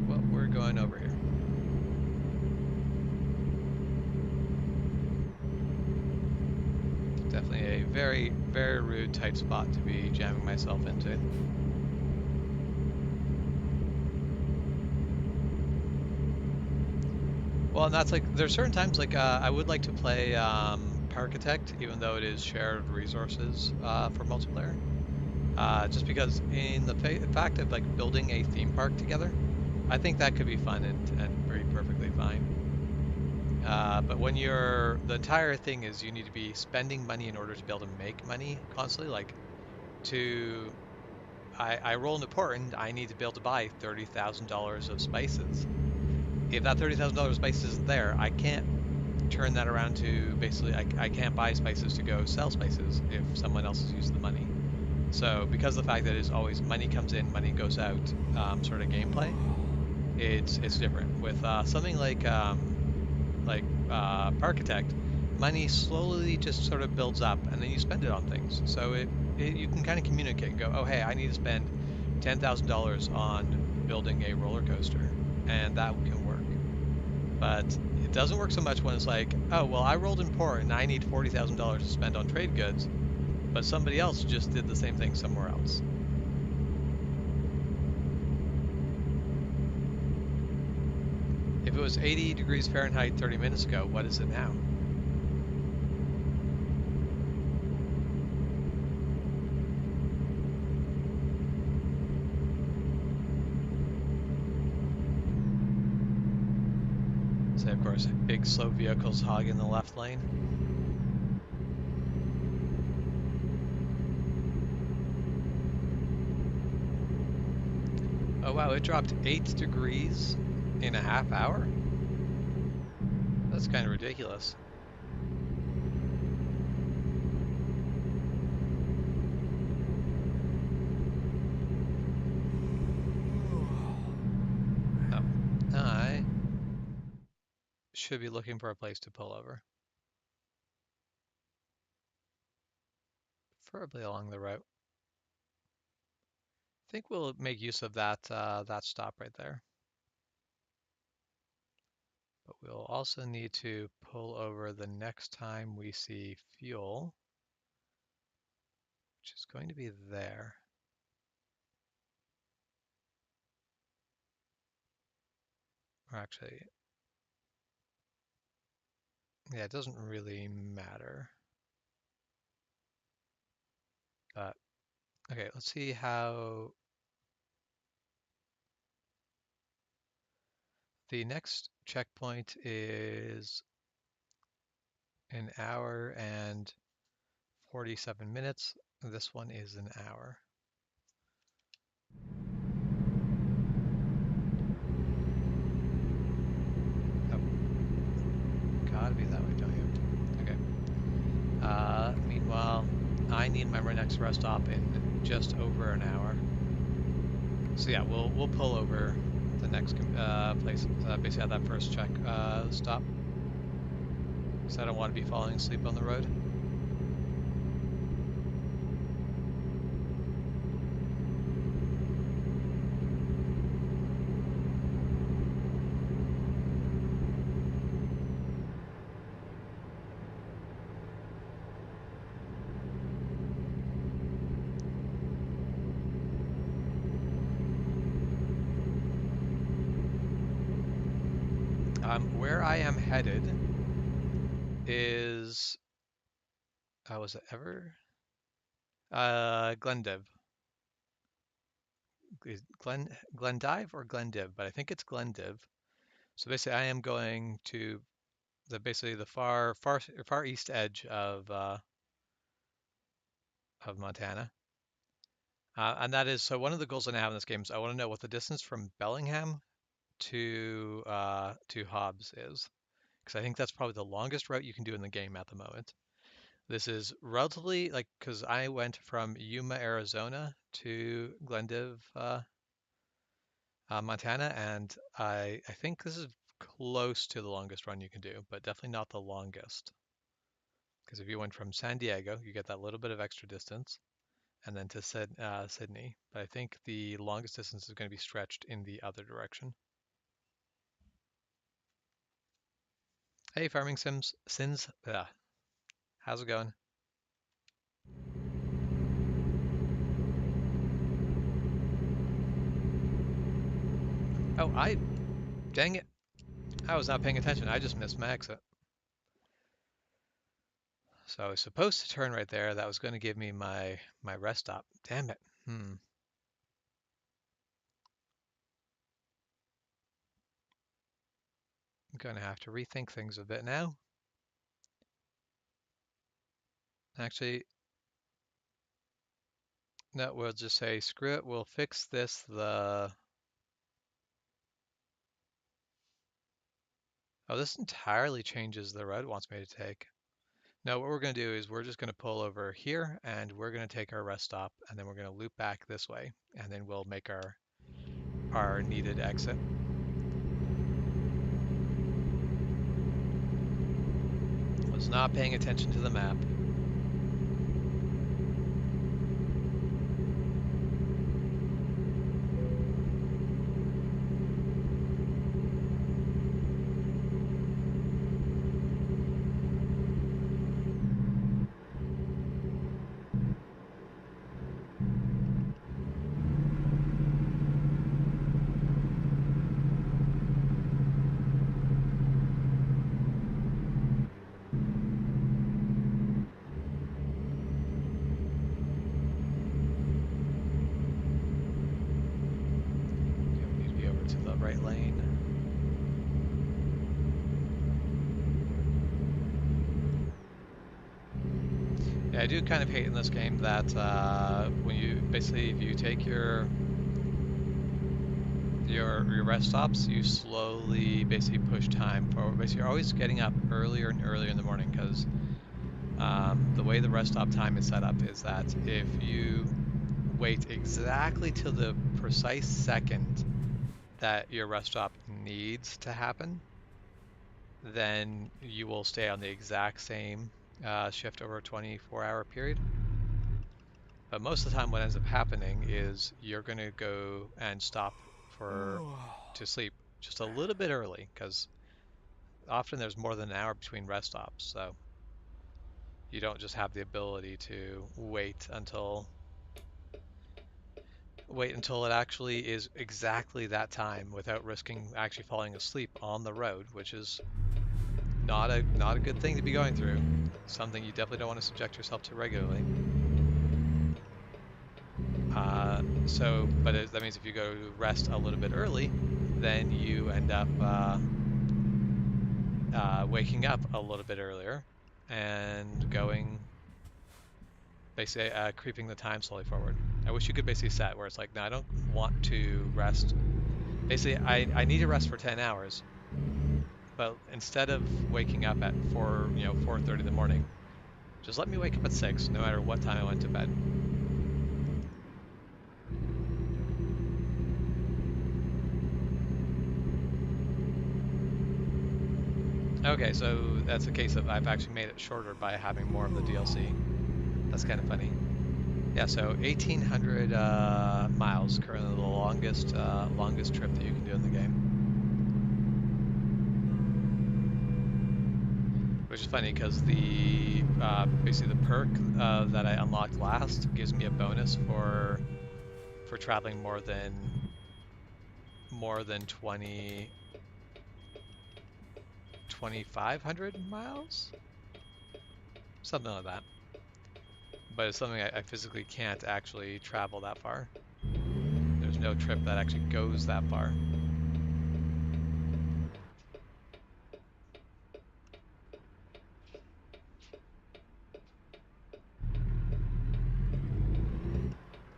Well, we're going over here. Definitely a very, very rude, tight spot to be jamming myself into. Well, and that's like, there's certain times like I would like to play Parkitect, even though it is shared resources for multiplayer. Just because in the fact of like building a theme park together, I think that could be fun and pretty perfectly fine. But when the entire thing is you need to be spending money in order to be able to make money constantly, like I roll into Portland, I need to be able to buy $30,000 of spices. If that $30,000 of spices isn't there, I can't turn that around to basically, I can't buy spices to go sell spices if someone else has used the money. So because of the fact that it's always money comes in, money goes out sort of gameplay, it's different. With something like Parkitect, money slowly just sort of builds up and then you spend it on things. So you can kind of communicate and go, oh hey, I need to spend $10,000 on building a roller coaster, and that can work. But it doesn't work so much when it's like, oh well, I rolled in port and I need $40,000 to spend on trade goods, but somebody else just did the same thing somewhere else. If it was 80 degrees Fahrenheit 30 minutes ago, what is it now? So of course, big slow vehicles hogging the left lane. Oh wow, it dropped 8 degrees in a half hour? That's kind of ridiculous. Oh, I should be looking for a place to pull over. Preferably along the route. I think we'll make use of that that stop right there. But we'll also need to pull over the next time we see fuel, which is going to be there. Or actually, yeah, it doesn't really matter. But okay, let's see how the next checkpoint is an hour and 47 minutes. This one is an hour. Oh, gotta be that way, don't you? Okay. Meanwhile, I need my next rest stop in just over an hour. So yeah, we'll pull over the next place. Basically at that first check stop. Because I don't want to be falling asleep on the road. Where I am headed is, was it ever? Glendive. Glendive or Glendive, but I think it's Glendive. So basically, I am going to basically the far east edge of Montana. And that is, so one of the goals that I have in this game is I want to know what the distance from Bellingham to Hobbs is, because I think that's probably the longest route you can do in the game at the moment. This is relatively like, because I went from Yuma, Arizona to Glendive, Montana, and I think this is close to the longest run you can do, but definitely not the longest. Because if you went from San Diego, you get that little bit of extra distance, and then to Sydney. But I think the longest distance is going to be stretched in the other direction. Hey, Farming Sins, how's it going? Oh, dang it. I was not paying attention. I just missed my exit. So I was supposed to turn right there. That was going to give me my rest stop. Damn it. I'm going to have to rethink things a bit now. Actually, no, we'll just say screw it. We'll fix this. Oh, this entirely changes the route it wants me to take. No, what we're going to do is we're just going to pull over here and we're going to take our rest stop and then we're going to loop back this way and then we'll make our needed exit. Was not paying attention to the map. to the right lane. Yeah, I do kind of hate in this game that when you basically, if you take your rest stops, you slowly basically push time forward. Basically, you're always getting up earlier and earlier in the morning because the way the rest stop time is set up is that if you wait exactly till the precise second that your rest stop needs to happen, then you will stay on the exact same shift over a 24-hour period. But most of the time what ends up happening is you're going to go and stop to sleep just a little bit early because often there's more than an hour between rest stops. So you don't just have the ability to wait until it actually is exactly that time without risking actually falling asleep on the road, which is not a good thing to be going through. Something you definitely don't want to subject yourself to regularly. That means if you go to rest a little bit early, then you end up waking up a little bit earlier and going, basically creeping the time slowly forward. I wish you could basically set where it's like, no, I don't want to rest. Basically, I need to rest for 10 hours, but instead of waking up at 4:30 in the morning, just let me wake up at 6, no matter what time I went to bed. Okay, so that's a case of I've actually made it shorter by having more of the DLC. That's kind of funny. Yeah, so 1,800 miles, currently the longest trip that you can do in the game. Which is funny because the basically the perk that I unlocked last gives me a bonus for traveling more than 2,500 miles, something like that. But it's something I physically can't actually travel that far. There's no trip that actually goes that far.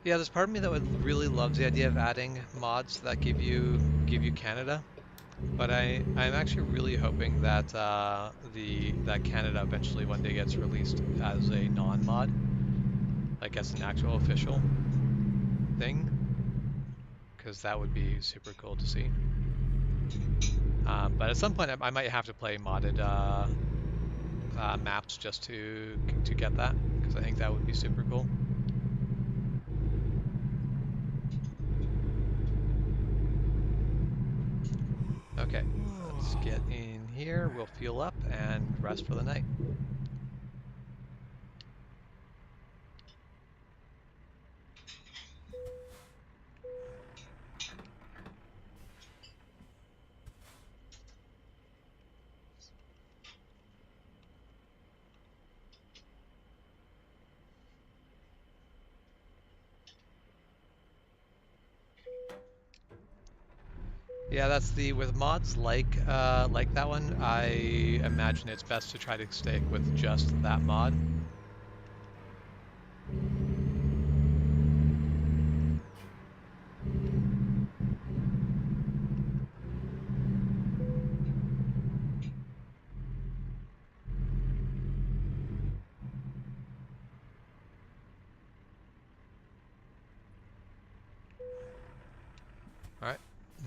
Yeah, there's part of me that would really love the idea of adding mods that give you Canada, but I'm actually really hoping that that Canada eventually one day gets released as a non-mod, like as an actual official thing, because that would be super cool to see. But at some point I might have to play modded maps just to get that, because I think that would be super cool. Okay, let's get in here, we'll fuel up and rest for the night. Yeah, that's with mods like that one, I imagine it's best to try to stick with just that mod. Alright,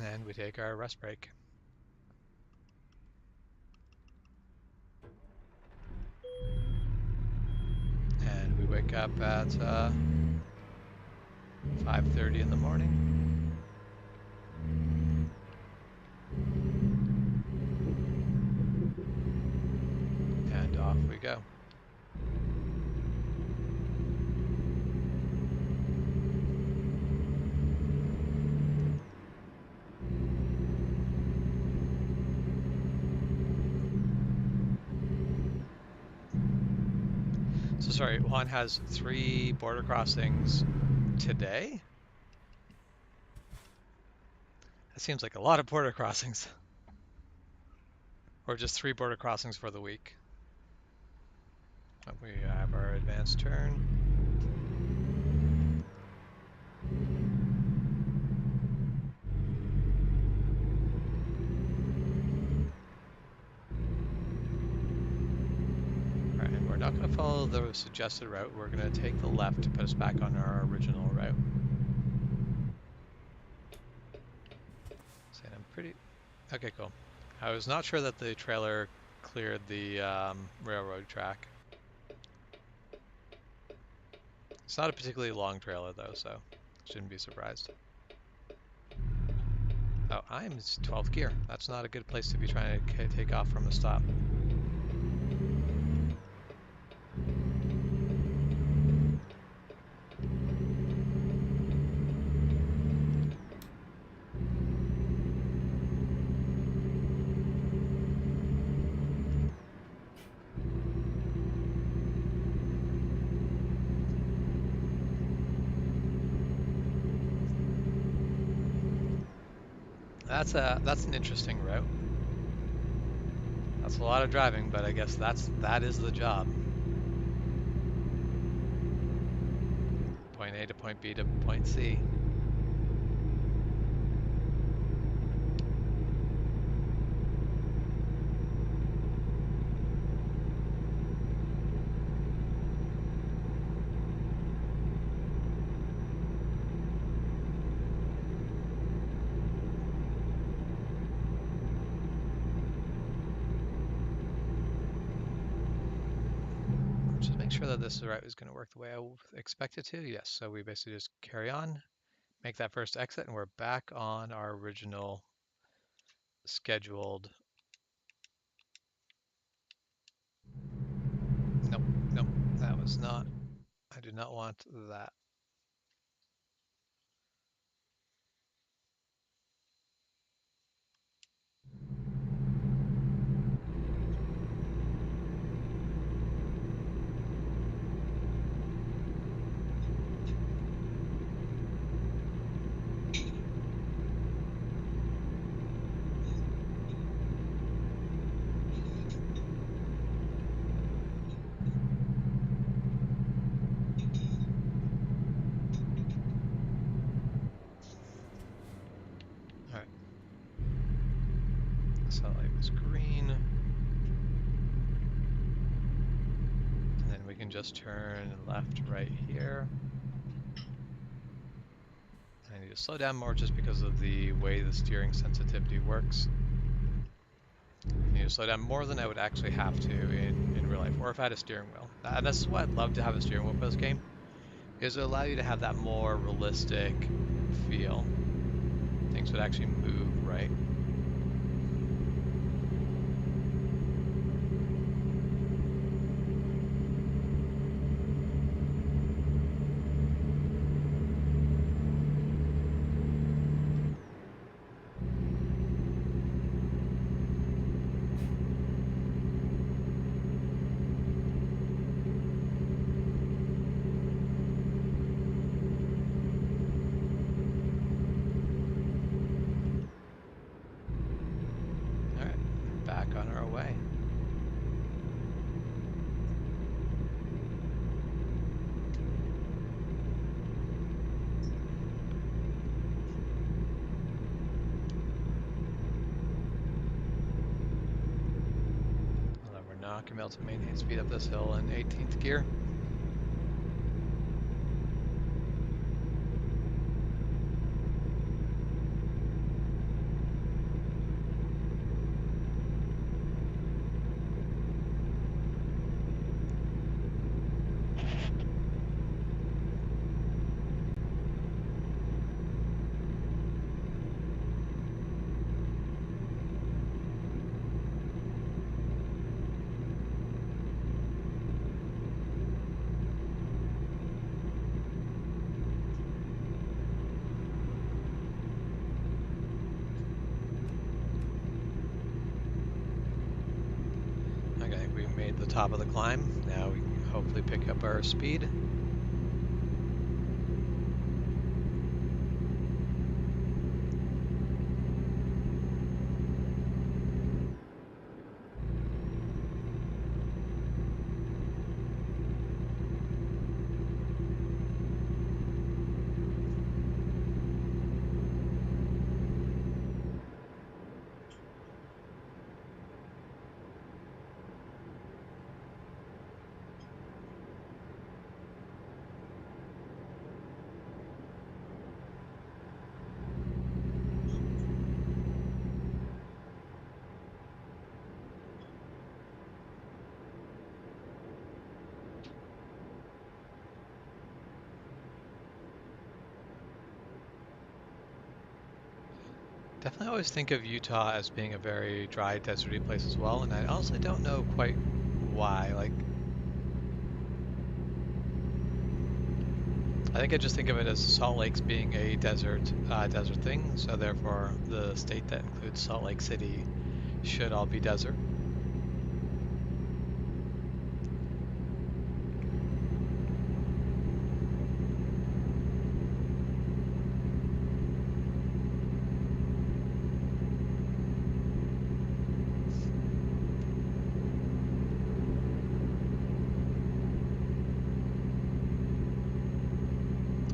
and we take our rest break. And we wake up at 5:30 in the morning. And off we go. So sorry, Juan has 3 border crossings today? It seems like a lot of border crossings. Or just 3 border crossings for the week. We have our advanced turn. Alright, and we're not going to follow the suggested route. We're going to take the left to put us back on our original route. So I'm pretty... Okay, cool. I was not sure that the trailer cleared the railroad track. It's not a particularly long trailer though, so shouldn't be surprised. Oh, I'm 12th gear. That's not a good place to be trying to take off from a stop. That's an interesting route. That's a lot of driving, but I guess that is the job. Point A to point B to point C. Just make sure that this route is going to work the way I expect it to. Yes, so we basically just carry on, make that first exit, and we're back on our original scheduled. Nope, nope, that was not. I did not want that. All right. So light was green. And then we can just turn left right here. I need to slow down more just because of the way the steering sensitivity works. I need to slow down more than I would actually have to in real life, or if I had a steering wheel. And that's why I'd love to have a steering wheel for this game, is it allow you to have that more realistic feel. Things would actually move right. Not gonna be able to maintain speed up this hill in 18th gear. The top of the climb. Now we can hopefully pick up our speed. Definitely always think of Utah as being a very dry, deserty place as well, and I honestly don't know quite why. Like, I think I just think of it as Salt Lake's being a desert thing, so therefore the state that includes Salt Lake City should all be desert.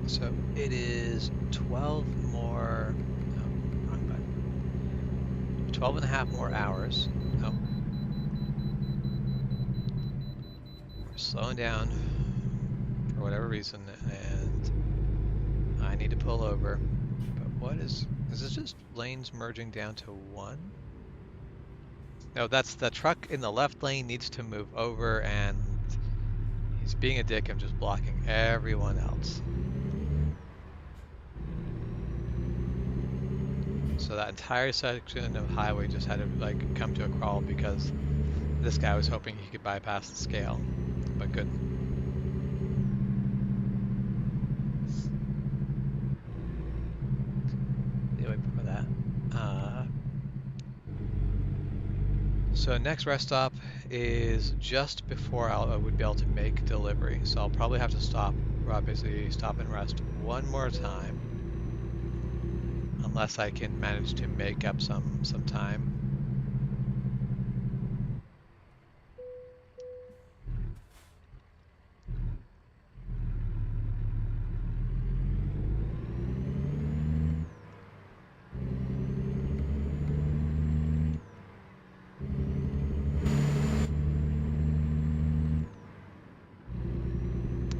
So it is 12 more, no, wrong button. 12 and a half more hours. Oh, we're slowing down for whatever reason, and I need to pull over. But what is this just lanes merging down to one? No, that's the truck in the left lane needs to move over, and he's being a dick and just blocking everyone else. So that entire section of highway just had to like come to a crawl because this guy was hoping he could bypass the scale, but good. Anyway, before that. So next rest stop is just before I would be able to make delivery. So I'll probably have to stop, basically stop and rest one more time. Unless I can manage to make up some time.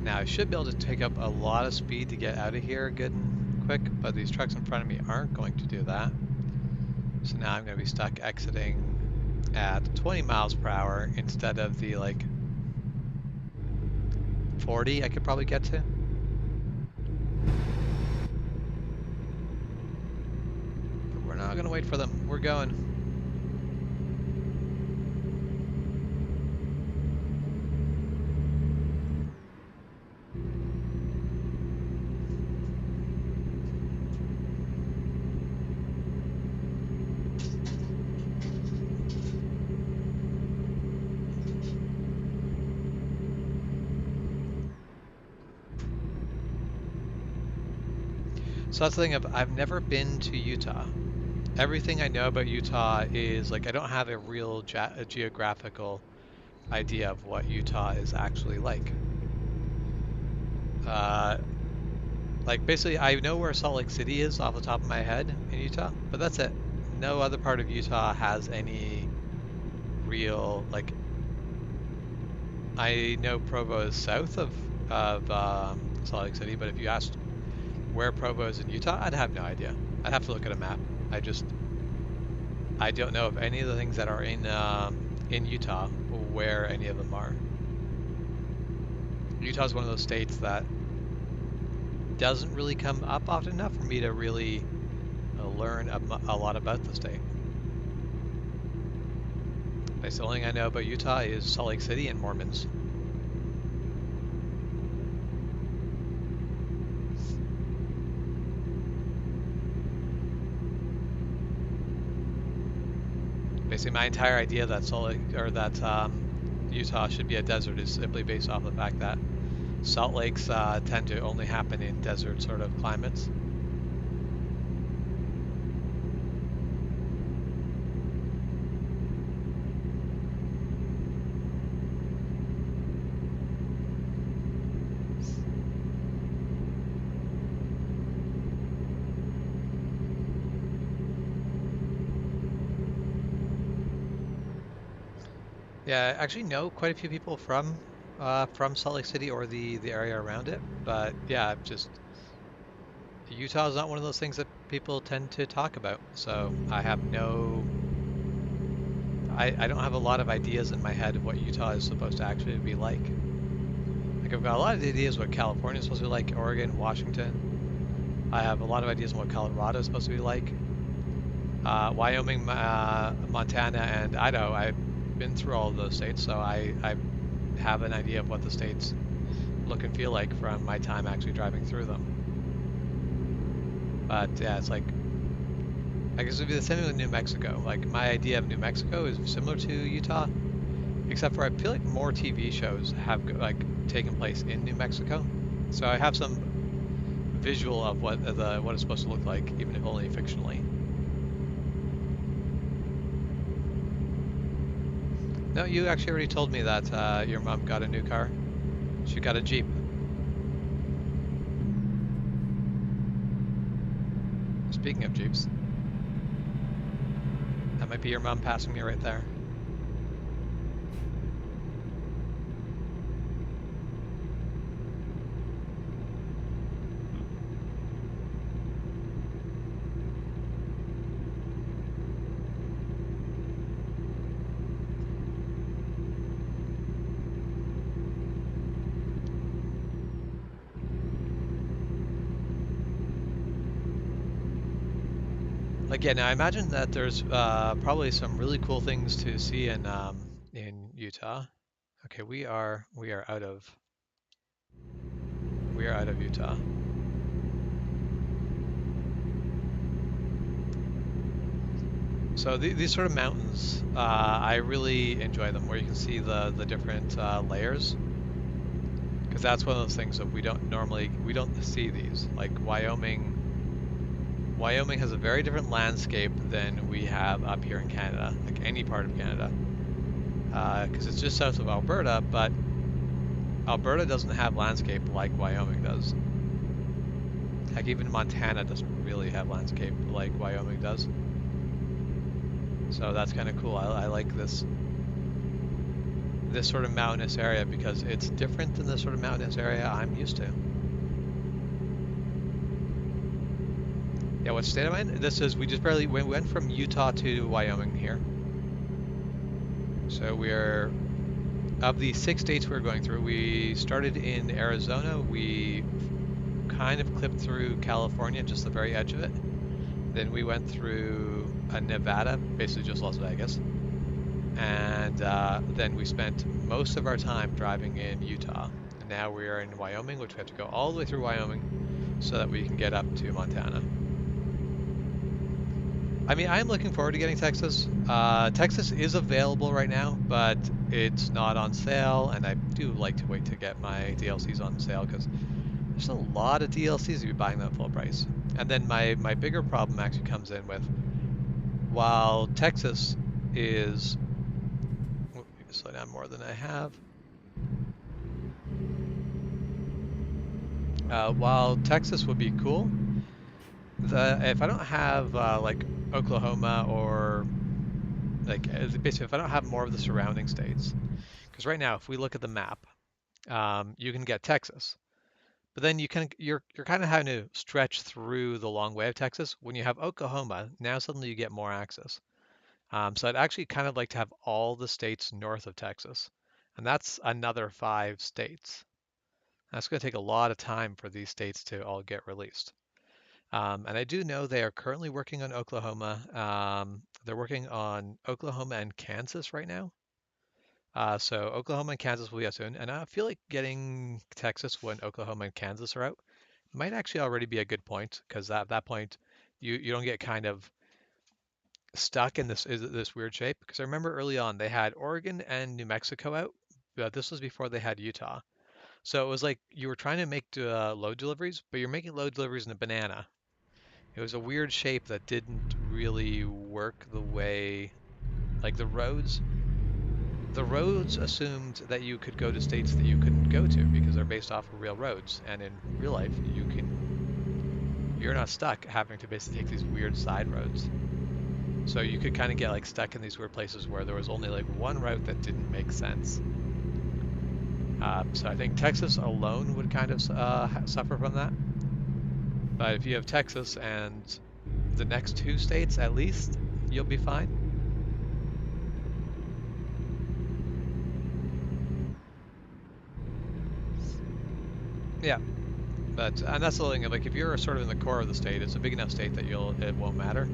Now I should be able to take up a lot of speed to get out of here good and quick, but these trucks in front of me aren't going to do that. So now I'm going to be stuck exiting at 20 miles per hour instead of the like 40 I could probably get to. But we're not going to wait for them. We're going. So that's the thing of I've never been to Utah. Everything I know about Utah is like I don't have a real geographical idea of what Utah is actually like. Like basically I know where Salt Lake City is off the top of my head in Utah, but that's it. No other part of Utah has any real like. I know Provo is south of Salt Lake City, but if you asked where Provo is in Utah, I'd have no idea. I'd have to look at a map. I don't know of any of the things that are in Utah where any of them are. Utah is one of those states that doesn't really come up often enough for me to really learn a lot about the state. The only thing I know about Utah is Salt Lake City and Mormons. Basically, my entire idea that Utah should be a desert is simply based off the fact that salt lakes tend to only happen in desert sort of climates. Yeah, I actually know quite a few people from Salt Lake City or the area around it, but yeah, just Utah is not one of those things that people tend to talk about. So I have I don't have a lot of ideas in my head of what Utah is supposed to actually be like. Like I've got a lot of ideas what California is supposed to be like, Oregon, Washington. I have a lot of ideas on what Colorado is supposed to be like. Wyoming, Montana, and Idaho. I've been through all of those states, so I have an idea of what the states look and feel like from my time actually driving through them. But yeah, it's like, I guess it would be the same with New Mexico. Like, my idea of New Mexico is similar to Utah, except for I feel like more TV shows have like taken place in New Mexico. So I have some visual of what it's supposed to look like, even if only fictionally. No, you actually already told me that your mom got a new car. She got a Jeep. Speaking of Jeeps, that might be your mom passing me right there. Like, yeah, now I imagine that there's probably some really cool things to see in Utah. Okay, we are out of Utah. So these sort of mountains, I really enjoy them, where you can see the different layers, because that's one of those things that we don't see these. Like Wyoming has a very different landscape than we have up here in Canada, like any part of Canada, because it's just south of Alberta, but Alberta doesn't have landscape like Wyoming does. Heck, even Montana doesn't really have landscape like Wyoming does. So that's kind of cool. I like this sort of mountainous area because it's different than the sort of mountainous area I'm used to. Yeah, what state am I in? This is, we went from Utah to Wyoming here. So we're, of the 6 states we're going through, we started in Arizona. We kind of clipped through California, just the very edge of it. Then we went through Nevada, basically just Las Vegas. And then we spent most of our time driving in Utah. And now we are in Wyoming, which we have to go all the way through Wyoming so that we can get up to Montana. I mean, I'm looking forward to getting Texas. Texas is available right now, but it's not on sale, and I do like to wait to get my DLCs on sale because there's a lot of DLCs if you're buying them at full price. And then my bigger problem actually comes in with, while Texas is, slow down more than I have. While Texas would be cool, if I don't have like Oklahoma or like basically if I don't have more of the surrounding states, because right now if we look at the map, you can get Texas, but then you're kind of having to stretch through the long way of Texas. When you have Oklahoma, now suddenly you get more access. So I'd actually kind of like to have all the states north of Texas, and that's another 5 states. That's going to take a lot of time for these states to all get released. And I do know they are currently working on Oklahoma. They're working on Oklahoma and Kansas right now. So Oklahoma and Kansas will be out soon. And I feel like getting Texas when Oklahoma and Kansas are out might actually already be a good point, because at that point you don't get kind of stuck in this weird shape. Because I remember early on they had Oregon and New Mexico out, but this was before they had Utah. So it was like you were trying to make load deliveries, but you're making load deliveries in a banana. It was a weird shape that didn't really work the way, like the roads assumed that you could go to states that you couldn't go to because they're based off of real roads, and in real life you're not stuck having to basically take these weird side roads. So you could kind of get like stuck in these weird places where there was only like one route that didn't make sense. So I think Texas alone would kind of suffer from that. But if you have Texas and the next 2 states at least, you'll be fine. Yeah, and that's the thing. Like if you're sort of in the core of the state, it's a big enough state that it won't matter.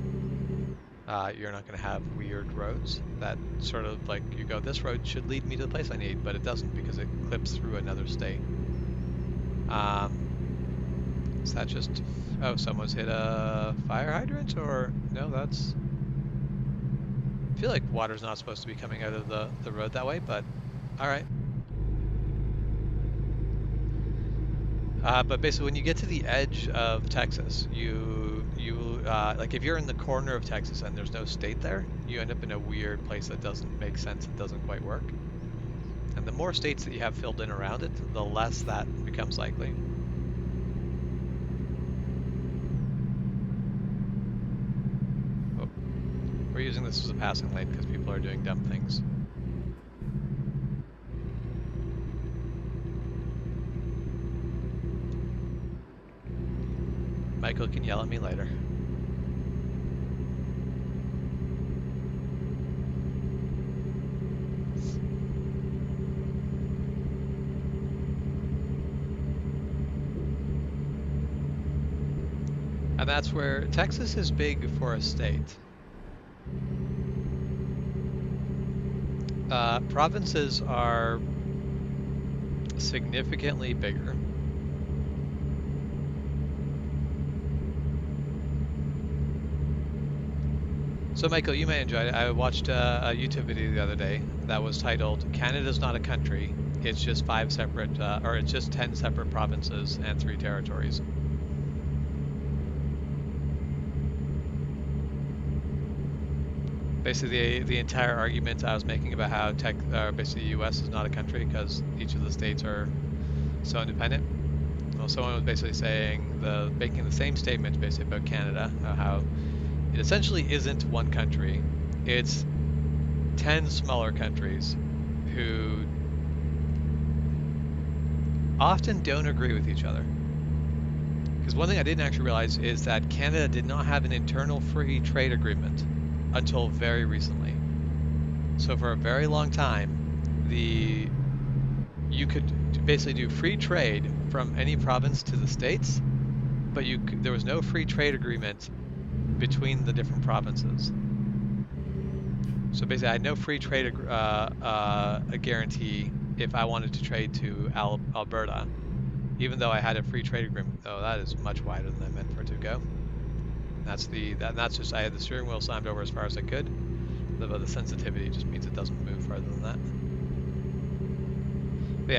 you're not going to have weird roads that sort of like you go, this road should lead me to the place I need, but it doesn't because it clips through another state. Is that just, oh, someone's hit a fire hydrant, or no, that's, I feel like water's not supposed to be coming out of the road that way, but all right. But basically, when you get to the edge of Texas, like if you're in the corner of Texas and there's no state there, you end up in a weird place that doesn't make sense. It doesn't quite work. And the more states that you have filled in around it, the less that becomes likely. Oh, we're using this as a passing lane because people are doing dumb things. Michael can yell at me later. And that's where Texas is big for a state. Provinces are significantly bigger. So Michael, you may enjoy it. I watched a YouTube video the other day that was titled "Canada's Not a Country. It's just 5 separate, or it's just 10 separate provinces and 3 territories." Basically, the entire argument I was making about how basically the U.S. is not a country because each of the states are so independent. Well, someone was basically saying making the same statement basically about Canada, how it essentially isn't one country. It's 10 smaller countries who often don't agree with each other. Because one thing I didn't actually realize is that Canada did not have an internal free trade agreement until very recently. So for a very long time, you could basically do free trade from any province to the states, but there was no free trade agreement between the different provinces. So basically, I had no free trade guarantee if I wanted to trade to Alberta, even though I had a free trade agreement. Oh, that is much wider than I meant for it to go. That's just, I had the steering wheel slammed over as far as I could, but the sensitivity just means it doesn't move farther than that. But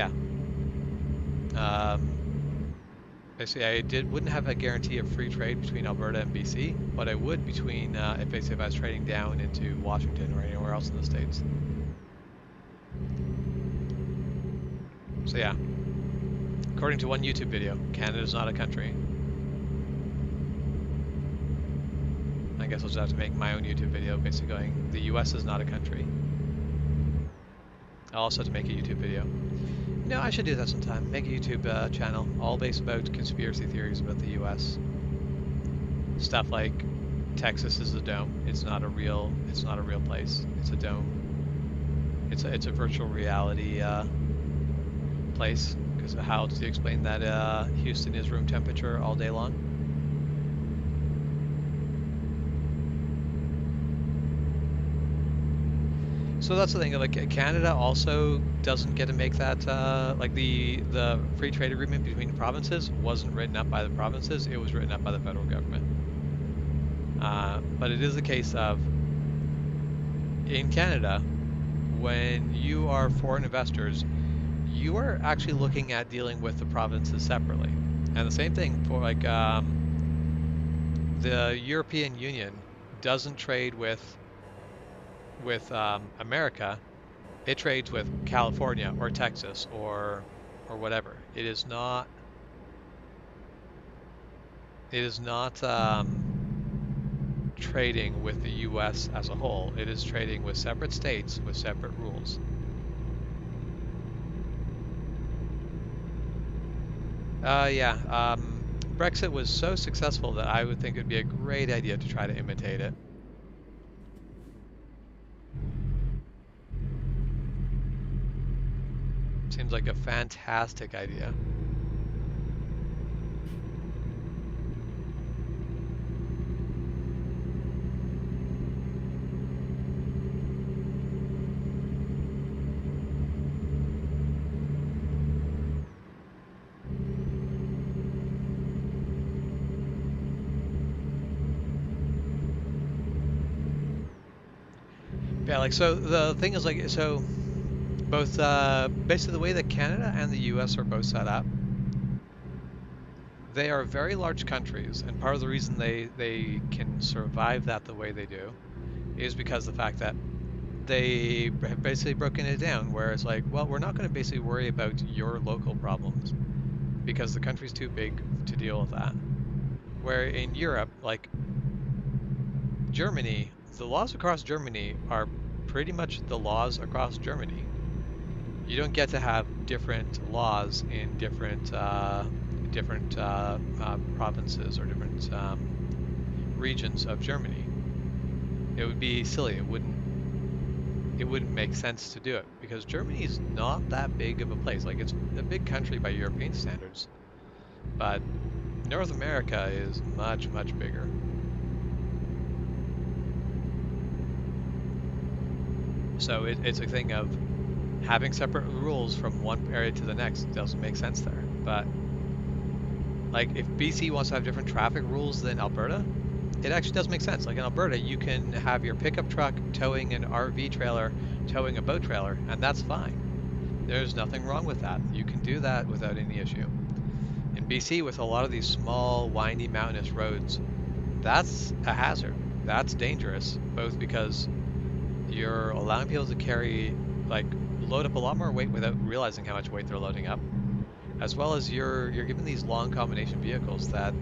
yeah. Basically, I wouldn't have a guarantee of free trade between Alberta and BC, but I would between if I was trading down into Washington or anywhere else in the States. So yeah, according to one YouTube video, Canada's not a country. I guess I'll just have to make my own YouTube video basically going, the US is not a country. I'll also have to make a YouTube video. No, I should do that sometime. Make a YouTube channel, all based about conspiracy theories about the U.S. Stuff like Texas is a dome. It's not a real place. It's a dome. It's a virtual reality place. Because how does he explain that Houston is room temperature all day long? So that's the thing. Like Canada also doesn't get to make that. Like the free trade agreement between the provinces wasn't written up by the provinces. It was written up by the federal government. But it is a case of in Canada, when you are foreign investors, you are actually looking at dealing with the provinces separately. And the same thing for like the European Union doesn't trade with America. It trades with California or Texas or whatever. It is not trading with the US as a whole. It is trading with separate states with separate rules. Yeah. Brexit was so successful that I would think it would be a great idea to try to imitate it. Seems like a fantastic idea. Yeah, like, so the thing is, like, so both, basically the way that Canada and the US are both set up, they are very large countries, and part of the reason they can survive that the way they do is because the fact that they have basically broken it down where it's like, well, we're not going to basically worry about your local problems because the country's too big to deal with that. Where in Europe, like Germany, the laws across Germany are pretty much the laws across Germany. You don't get to have different laws in different provinces or different regions of Germany. It would be silly. It wouldn't make sense to do it because Germany is not that big of a place. Like, it's a big country by European standards, but North America is much, much bigger. So it's a thing of having separate rules from one area to the next doesn't make sense there. But like, if BC wants to have different traffic rules than Alberta, it actually does make sense. Like in Alberta, you can have your pickup truck towing an RV trailer, towing a boat trailer, and that's fine. There's nothing wrong with that. You can do that without any issue. In BC, with a lot of these small, windy, mountainous roads, that's a hazard. That's dangerous, both because you're allowing people to carry, like, load up a lot more weight without realizing how much weight they're loading up, as well as you're giving these long combination vehicles that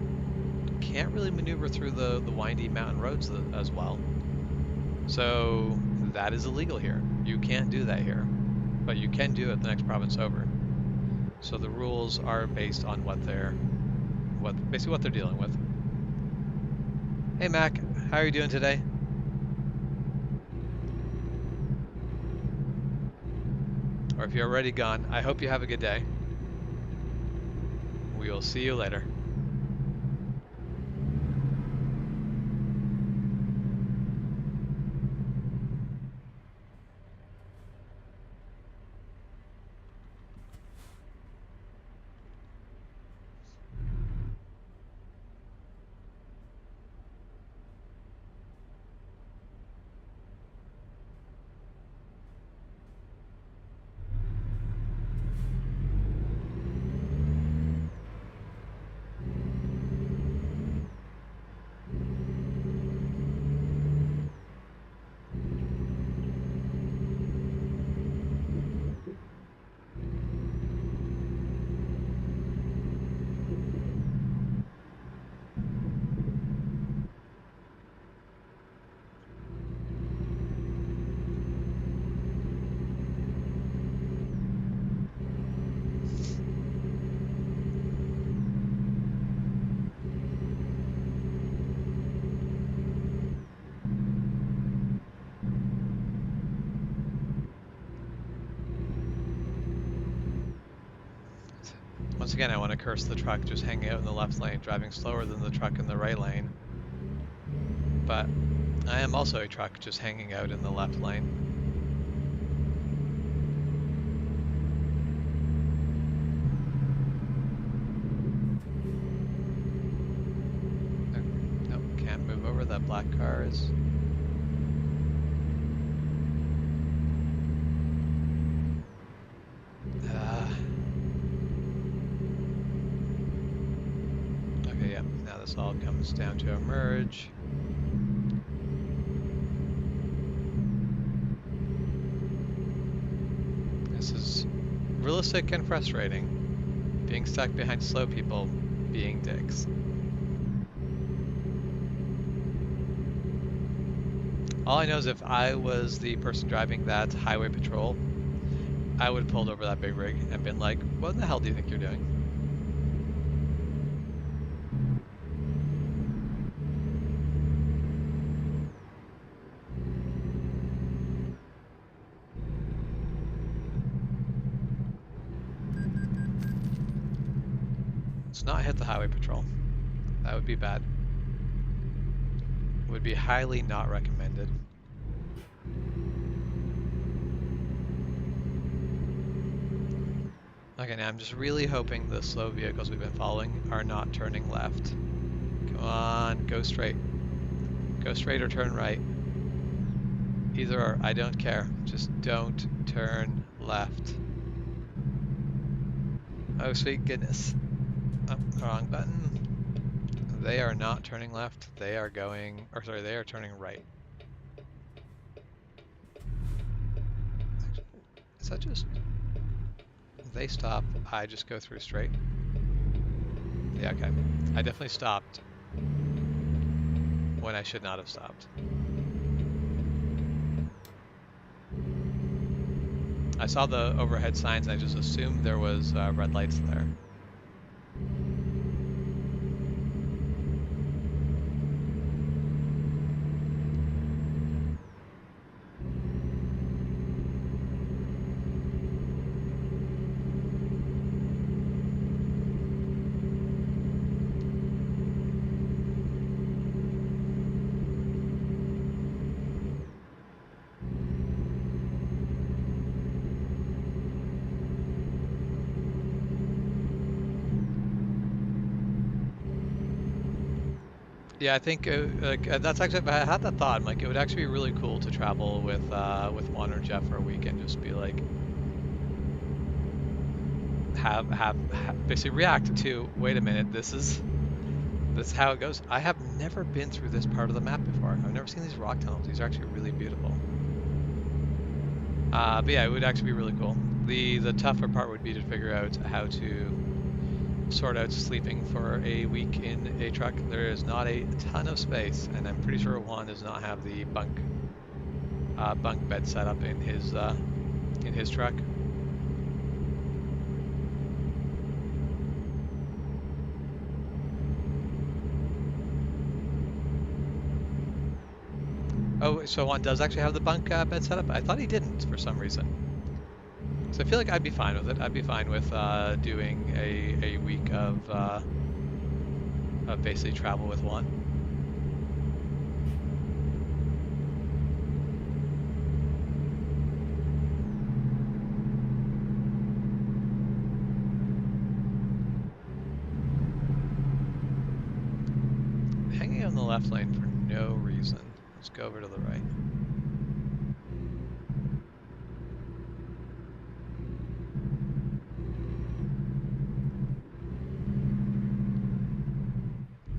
can't really maneuver through the windy mountain roads as well. So that is illegal here. You can't do that here, but you can do it the next province over. So the rules are based on basically what they're dealing with. Hey Mac, how are you doing today? Or if you're already gone, I hope you have a good day. We will see you later. Once again, I want to curse the truck just hanging out in the left lane, driving slower than the truck in the right lane. But I am also a truck just hanging out in the left lane. Nope, can't move over. That black car is... Okay, yeah, now this all comes down to a merge. This is realistic and frustrating. Being stuck behind slow people, being dicks. All I know is if I was the person driving that highway patrol, I would have pulled over that big rig and been like, what the hell do you think you're doing? Let's not hit the highway patrol. That would be bad. Would be highly not recommended. Okay, now I'm just really hoping the slow vehicles we've been following are not turning left. Come on, go straight. Go straight or turn right. Either or, I don't care. Just don't turn left. Oh, sweet goodness. Oh, wrong button. They are not turning left. They are going, or sorry, they are turning right. Is that just, they stop, I just go through straight? Yeah, okay. I definitely stopped when I should not have stopped. I saw the overhead signs and I just assumed there was red lights there. Yeah, I think that's actually, I had that thought. I'm like, it would actually be really cool to travel with Juan or Jeff for a week and just be like, have basically react to, wait a minute, this is how it goes. I have never been through this part of the map before. I've never seen these rock tunnels. These are actually really beautiful. But yeah, it would actually be really cool. The tougher part would be to figure out how to sort out sleeping for a week in a truck. There is not a ton of space, and I'm pretty sure Juan does not have the bunk bed set up in his truck. Oh, so Juan does actually have the bunk bed set up? I thought he didn't for some reason. So I feel like I'd be fine with it. I'd be fine with doing a week of basically travel with Juan. Hanging on the left lane for no reason. Let's go over to the right.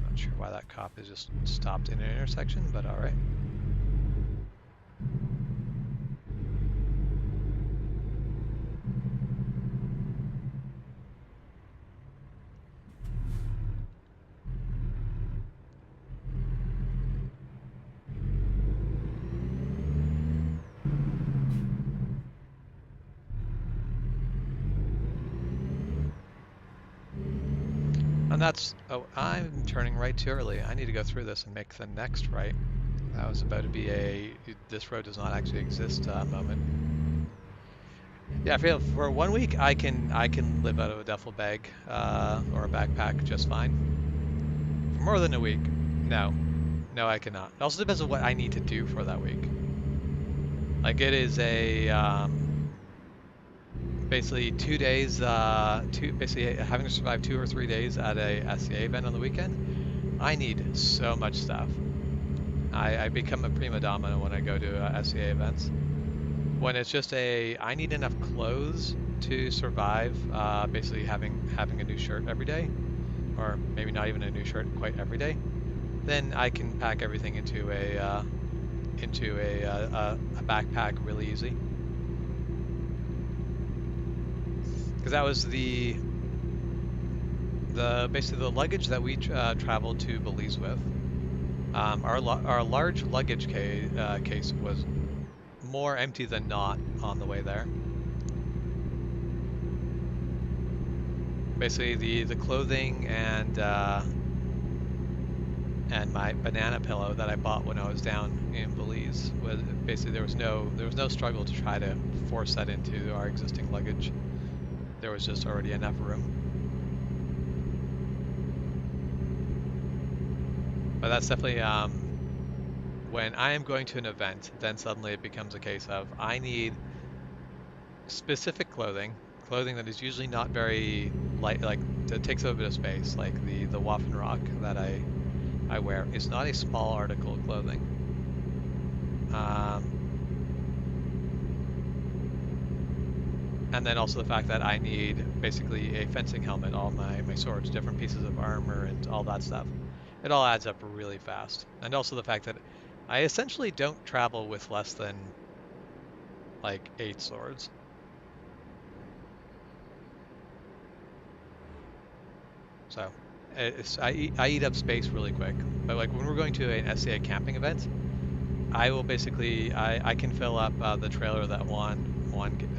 Not sure why that cop is just stopped in an intersection, but all right. And that's, oh, I'm turning right too early. I need to go through this and make the next right. That was about to be a, this road does not actually exist moment. Yeah, I feel for 1 week I can live out of a duffel bag or a backpack just fine. For more than a week, no, I cannot. It also depends on what I need to do for that week. Like it is a basically 2 days, basically having to survive 2 or 3 days at a SCA event on the weekend. I need so much stuff. I become a prima donna when I go to SCA events. When it's just I need enough clothes to survive, basically having a new shirt every day, or maybe not even a new shirt quite every day, then I can pack everything into a backpack really easy. Because that was basically the luggage that we traveled to Belize with. Our large luggage case was more empty than not on the way there. Basically, the clothing and my banana pillow that I bought when I was down in Belize was basically there was no struggle to try to force that into our existing luggage. There was just already enough room. But that's definitely when I am going to an event, then suddenly it becomes a case of I need specific clothing that is usually not very light, like that takes up a bit of space, like the Waffenrock that I wear is not a small article of clothing. And then also the fact that I need basically a fencing helmet, all my swords, different pieces of armor, and all that stuff. It all adds up really fast. And also the fact that I essentially don't travel with less than like 8 swords. So I eat up space really quick. But like when we're going to an SCA camping event, I will basically I can fill up the trailer that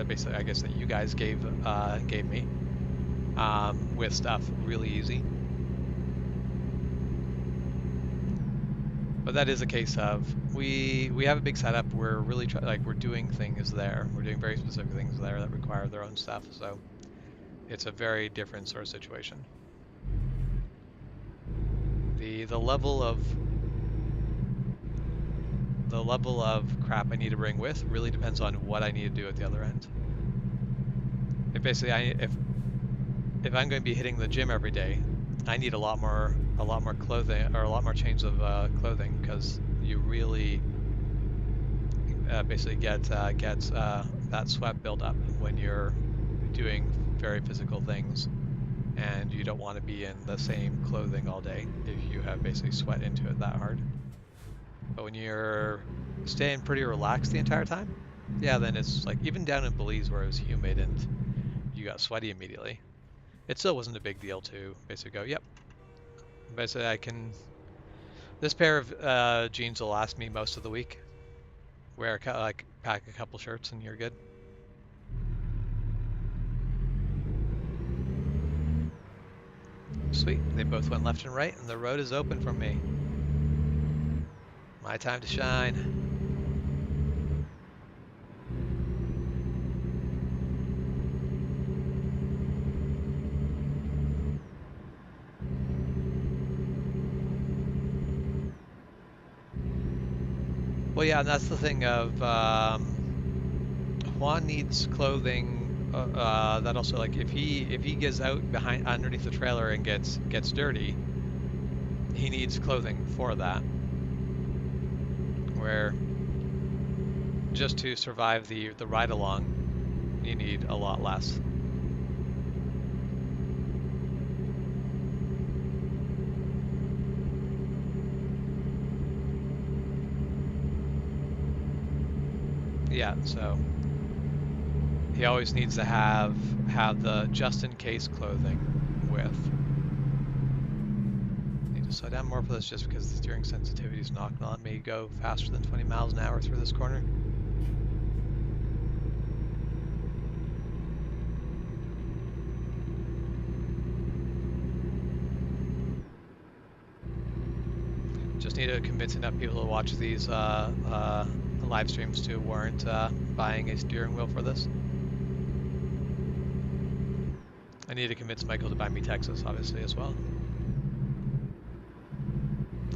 basically I guess that you guys gave me with stuff really easy. But that is a case of we have a big setup. We're really we're doing things there. We're doing very specific things there that require their own stuff. So it's a very different sort of situation. The level of crap I need to bring with really depends on what I need to do at the other end. If basically if I'm going to be hitting the gym every day, I need a lot more clothing or a lot more change of clothing, because you really basically get that sweat buildup when you're doing very physical things, and you don't want to be in the same clothing all day if you have basically sweat into it that hard. But when you're staying pretty relaxed the entire time, yeah, then it's like even down in Belize where it was humid and you got sweaty immediately, it still wasn't a big deal to basically go, yep. Basically, this pair of jeans will last me most of the week. Pack a couple shirts and you're good. Sweet, they both went left and right and the road is open for me. My time to shine. Well, yeah, and that's the thing of Juan needs clothing that also, like, if he gets out underneath the trailer and gets dirty, he needs clothing for that. Where just to survive the ride along, you need a lot less. Yeah, so he always needs to have the just in case clothing with. I need to slow down more for this just because the steering sensitivity is not gonna let me go faster than 20 miles an hour through this corner. Just need to convince enough people to watch these live streams to warrant buying a steering wheel for this. I need to convince Michael to buy me Texas, obviously, as well.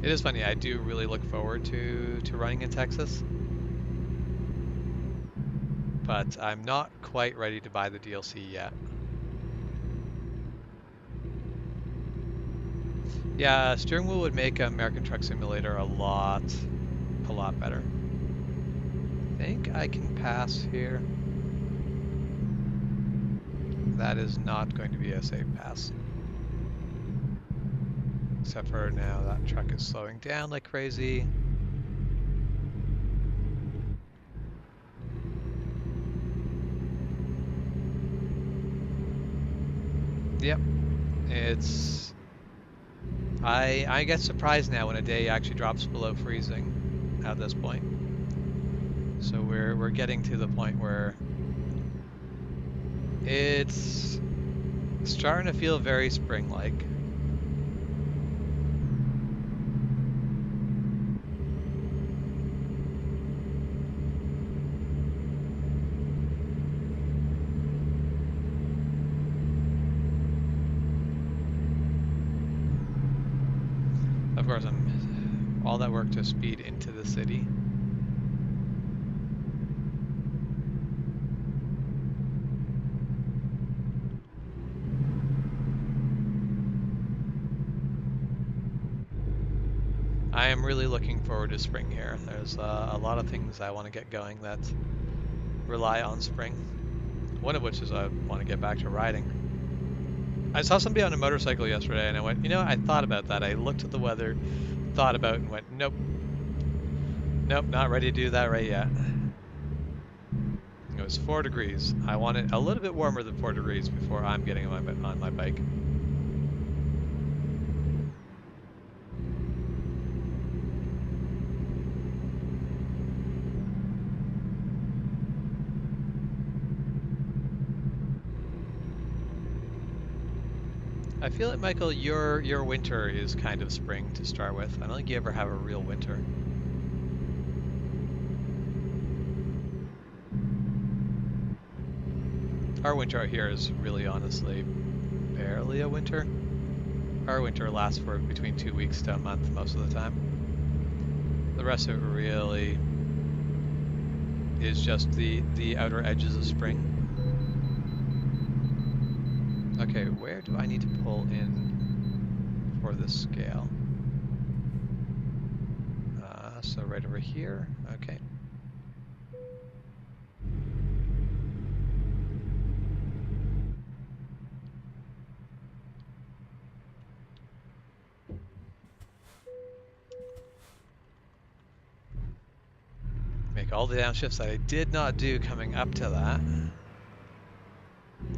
It is funny, I do really look forward to running in Texas, but I'm not quite ready to buy the DLC yet. Yeah, steering wheel would make American Truck Simulator a lot better. I think I can pass here. That is not going to be a safe pass. Except for now, that truck is slowing down like crazy. Yep, it's... I get surprised now when a day actually drops below freezing at this point. So we're getting to the point where it's starting to feel very spring-like. Of course, I'm all that work to speed into the city. I am really looking forward to spring here. There's a lot of things I want to get going that rely on spring. One of which is I want to get back to riding. I saw somebody on a motorcycle yesterday and I went, you know, I thought about that. I looked at the weather, thought about it and went, nope. Nope, not ready to do that right yet. It was 4 degrees. I want it a little bit warmer than 4 degrees before I'm getting on my bike. I feel like, Michael, your winter is kind of spring to start with. I don't think you ever have a real winter. Our winter out here is really honestly barely a winter. Our winter lasts for between 2 weeks to a month most of the time. The rest of it really is just the outer edges of spring. Okay, where do I need to pull in for this scale? So right over here, okay. Make all the downshifts that I did not do coming up to that.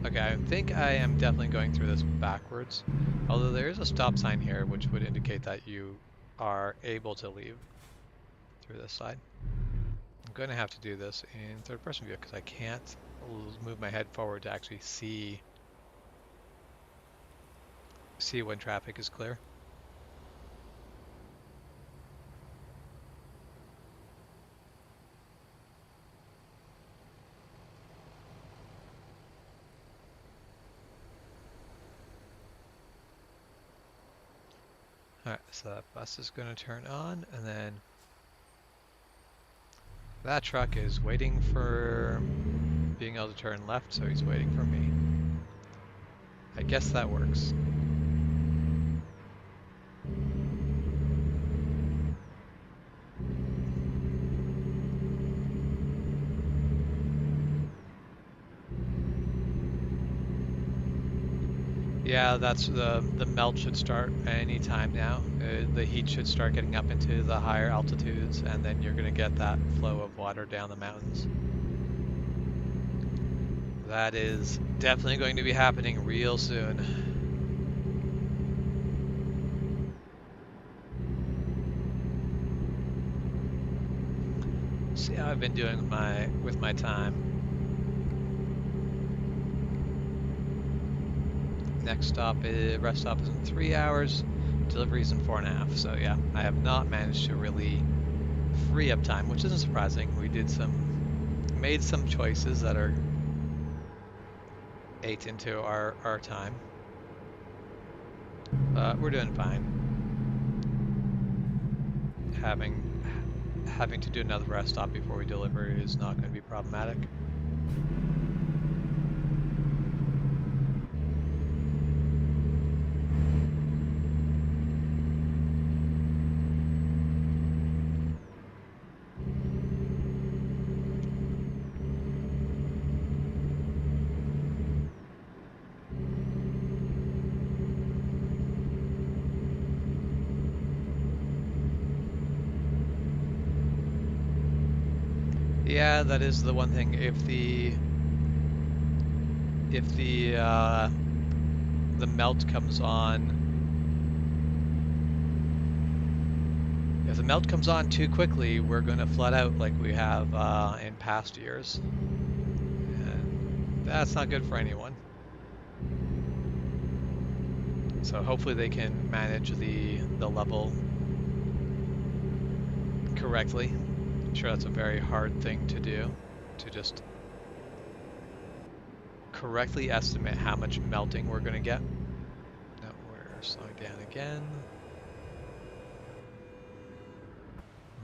Okay, I think I am definitely going through this backwards. Although there is a stop sign here, which would indicate that you are able to leave through this side. I'm going to have to do this in third person view because I can't move my head forward to actually see when traffic is clear. Alright, so that bus is going to turn on, and then that truck is waiting for being able to turn left, so he's waiting for me. I guess that works. Yeah, that's the melt should start any time now. The heat should start getting up into the higher altitudes, and then you're going to get that flow of water down the mountains. That is definitely going to be happening real soon. See how I've been doing with my time. Next stop is rest stop is in 3 hours. Delivery's in 4.5. So yeah, I have not managed to really free up time, which isn't surprising. We made some choices that are ate into our time. We're doing fine. Having to do another rest stop before we deliver is not going to be problematic. Yeah, that is the one thing. If the melt comes on, if the melt comes on too quickly, we're going to flood out like we have in past years, and that's not good for anyone. So hopefully they can manage the level correctly. I'm sure that's a very hard thing to do, to just correctly estimate how much melting we're going to get. No, we're slowing down again.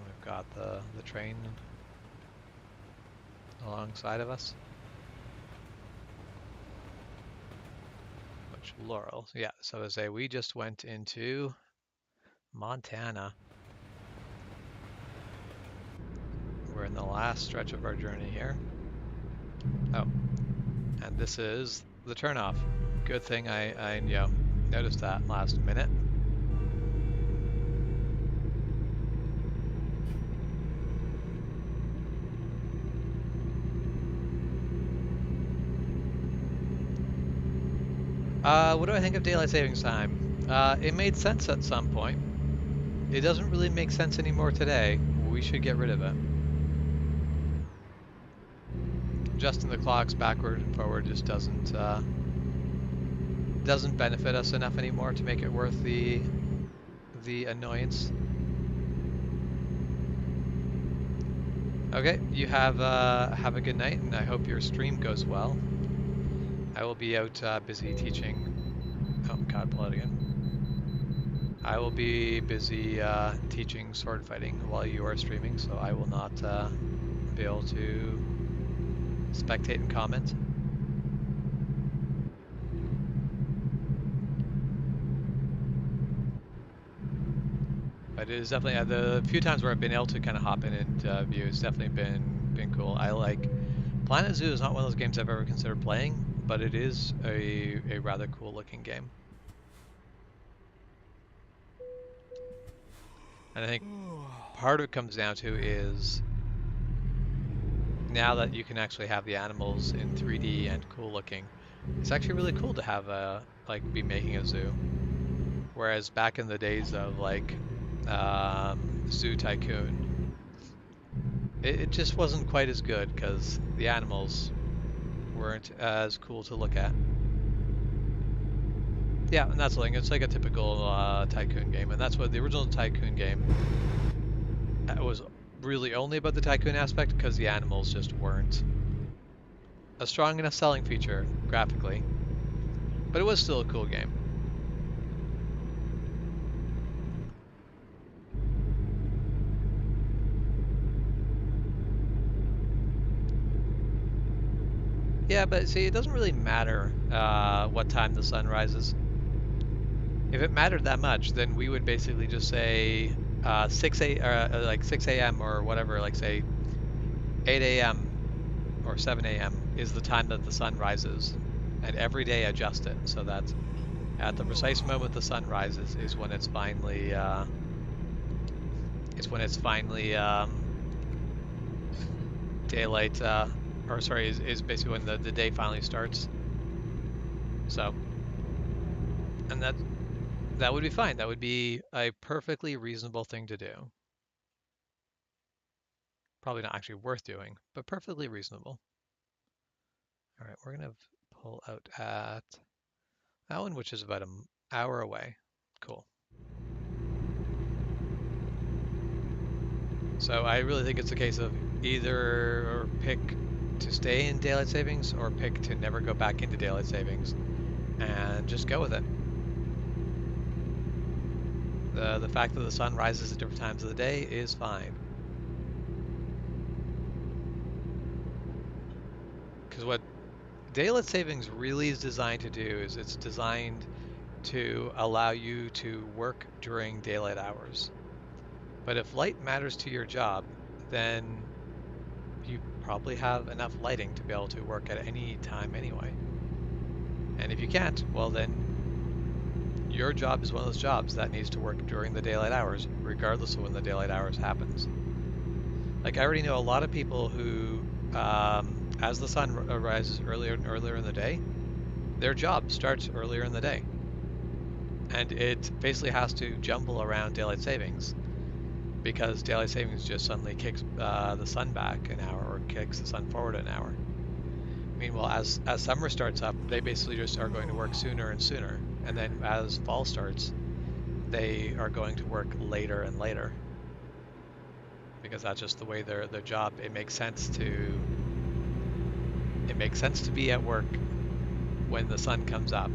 We've got the train alongside of us. Which Laurel, yeah, so as we just went into Montana. We're in the last stretch of our journey here. Oh, And this is the turnoff. Good thing I noticed that last minute. What do I think of daylight savings time? It made sense at some point. It doesn't really make sense anymore today. We should get rid of it. Adjusting the clocks backward and forward just doesn't benefit us enough anymore to make it worth the annoyance. Okay, you have a good night, and I hope your stream goes well. I will be out busy teaching. Oh God, blood again. I will be busy teaching sword fighting while you are streaming, so I will not be able to spectate and comment. But it is definitely the few times where I've been able to kind of hop in and view, it's definitely been cool. I like Planet Zoo is not one of those games I've ever considered playing, but it is a rather cool looking game. And I think part of it comes down to is now that you can actually have the animals in 3D and cool looking, it's actually really cool to have be making a zoo. Whereas back in the days of like Zoo Tycoon, it just wasn't quite as good because the animals weren't as cool to look at. Yeah, and that's the thing. It's like a typical Tycoon game, and that's what the original Tycoon game was really only about the Tycoon aspect because the animals just weren't a strong enough selling feature graphically. But it was still a cool game. Yeah, but see, it doesn't really matter what time the sun rises. If it mattered that much, then we would basically just say 6 a.m. or whatever, like say 8 a.m. or 7 a.m. is the time that the sun rises, and every day adjust it so that at the precise moment the sun rises is when it's finally daylight, or sorry, is basically when the day finally starts. So, and that would be fine. That would be a perfectly reasonable thing to do. Probably not actually worth doing, but perfectly reasonable. All right, we're gonna pull out at that one, which is about an hour away. Cool. So I really think it's a case of either pick to stay in daylight savings or pick to never go back into daylight savings and just go with it. The fact that the sun rises at different times of the day is fine. Because what daylight savings really is designed to do is it's designed to allow you to work during daylight hours. But if light matters to your job, then you probably have enough lighting to be able to work at any time anyway. And if you can't, well then your job is one of those jobs that needs to work during the daylight hours, regardless of when the daylight hours happens. Like I already know a lot of people who, as the sun rises earlier and earlier in the day, their job starts earlier in the day. And it basically has to jumble around daylight savings because daylight savings just suddenly kicks the sun back an hour or kicks the sun forward an hour. Meanwhile, as summer starts up, they basically just are going to work sooner and sooner. And then as fall starts, they are going to work later and later. Because that's just the way their job, it makes sense to be at work when the sun comes up.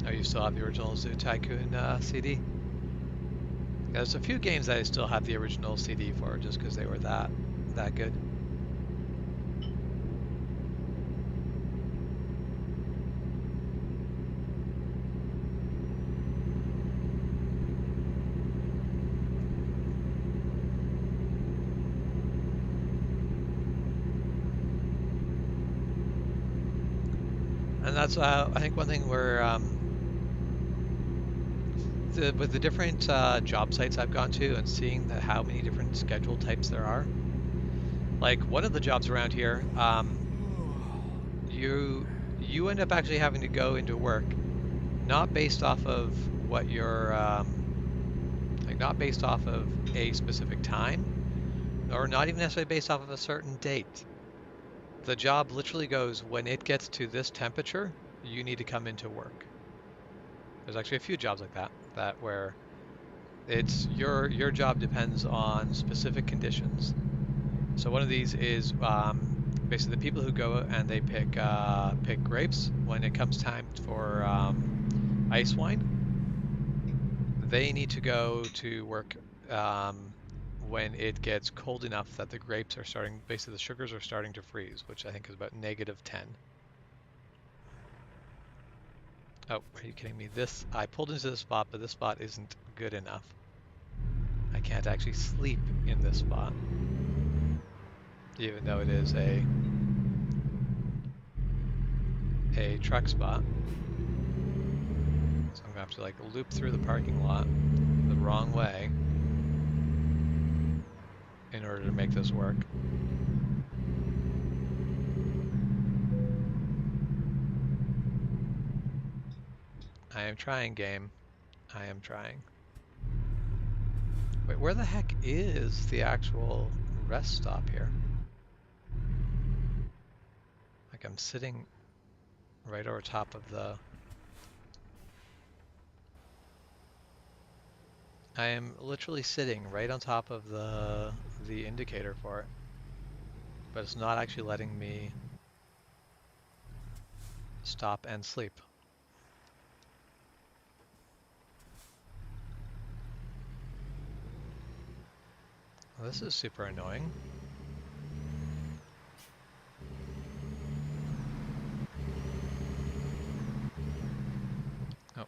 Oh, you still have the original Zoo Tycoon CD? Yeah, there's a few games that I still have the original CD for, just because they were that good. And that's I think one thing where with the different job sites I've gone to and seeing how many different schedule types there are. Like one of the jobs around here, you end up actually having to go into work not based off of what your like not based off of a specific time, or not even necessarily based off of a certain date. The job literally goes, when it gets to this temperature, you need to come into work. There's actually a few jobs like that where it's your job depends on specific conditions. So one of these is basically the people who go and they pick grapes when it comes time for ice wine. They need to go to work when it gets cold enough that the grapes are starting, basically the sugars are starting to freeze, which I think is about -10. Oh, are you kidding me? I pulled into this spot, but this spot isn't good enough. I can't actually sleep in this spot, even though it is a truck spot. So I'm gonna have to like loop through the parking lot the wrong way in order to make this work. I am trying, game. I am trying. Wait, where the heck is the actual rest stop here? Like I'm sitting right over top of the... I am literally sitting right on top of the indicator for it. But it's not actually letting me stop and sleep. Well, this is super annoying. Oh.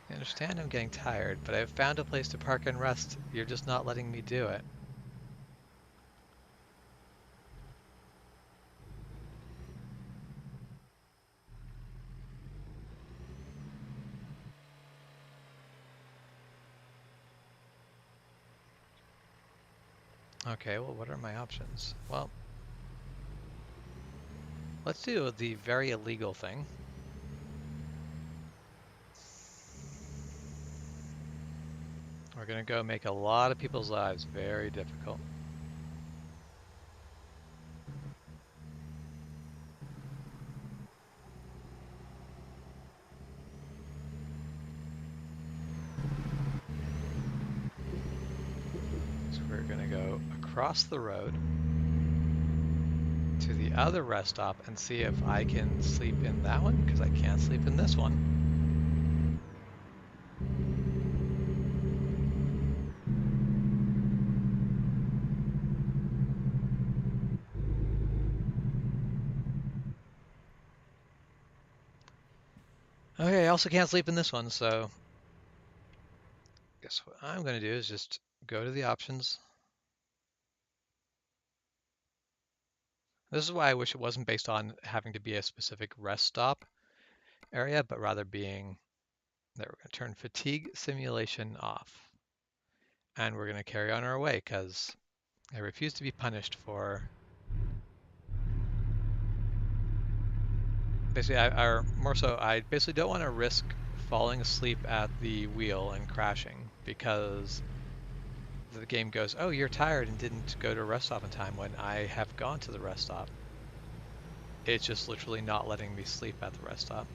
I understand I'm getting tired, but I've found a place to park and rest. You're just not letting me do it. Okay, well, what are my options? Well, let's do the very illegal thing. We're gonna go make a lot of people's lives very difficult. So we're gonna go across the road to the other rest stop and see if I can sleep in that one, because I can't sleep in this one. Okay, I also can't sleep in this one, so guess what I'm going to do is just go to the options. This is why I wish it wasn't based on having to be a specific rest stop area, but rather being, there, we're going to turn fatigue simulation off. And we're going to carry on our way because I refuse to be punished for... Basically, I basically don't want to risk falling asleep at the wheel and crashing because the game goes, oh, you're tired and didn't go to a rest stop in time, when I have gone to the rest stop. It's just literally not letting me sleep at the rest stop.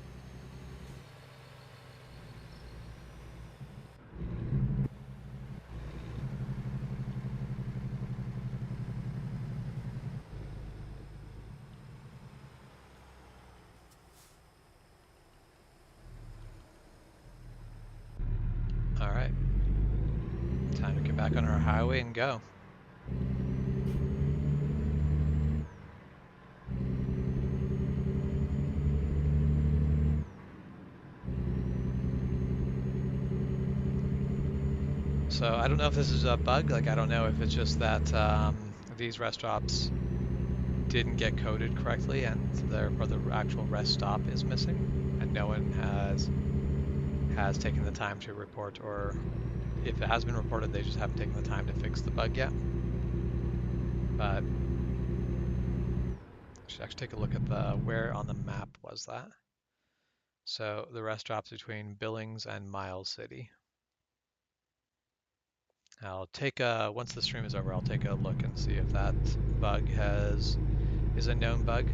back on our highway and go. So I don't know if this is a bug. Like, I don't know if it's just that these rest stops didn't get coded correctly, and therefore the actual rest stop is missing, and no one has taken the time to report, or if it has been reported, they just haven't taken the time to fix the bug yet. But I should actually take a look at where on the map was that. So the rest stops between Billings and Miles City. I'll take once the stream is over, I'll take a look and see if that bug is a known bug.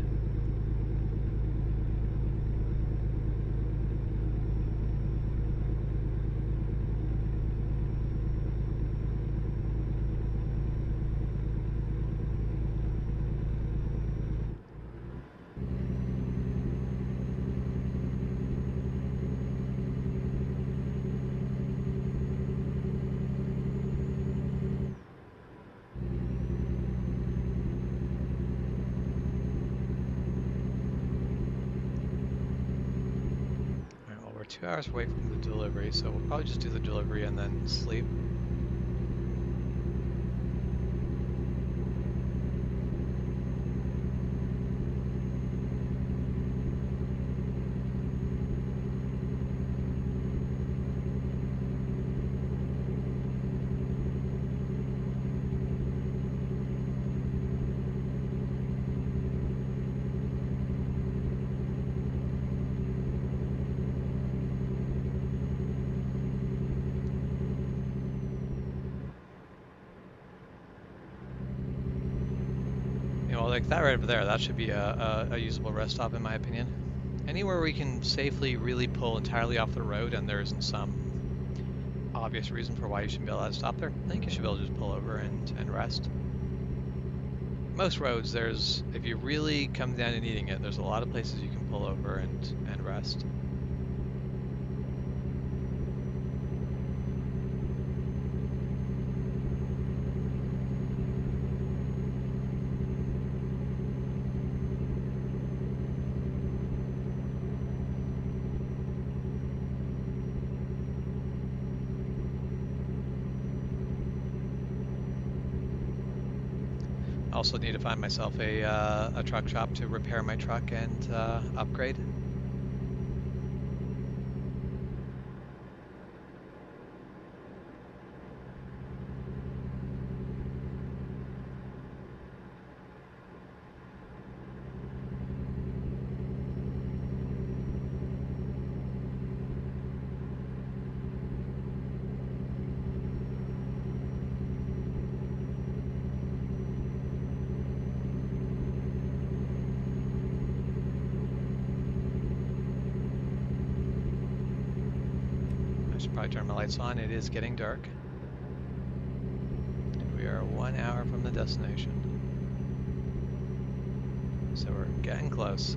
Alright, well, we're 2 hours away from the delivery, so we'll probably just do the delivery and then sleep. Like that right over there, that should be a usable rest stop in my opinion. Anywhere we can safely really pull entirely off the road and there isn't some obvious reason for why you shouldn't be able to stop there, I think you should be able to just pull over and rest. Most roads, if you really come down to needing it, there's a lot of places you can pull over and rest. Also need to find myself a truck shop to repair my truck and upgrade. Probably turn my lights on. It is getting dark. And we are 1 hour from the destination. So we're getting close.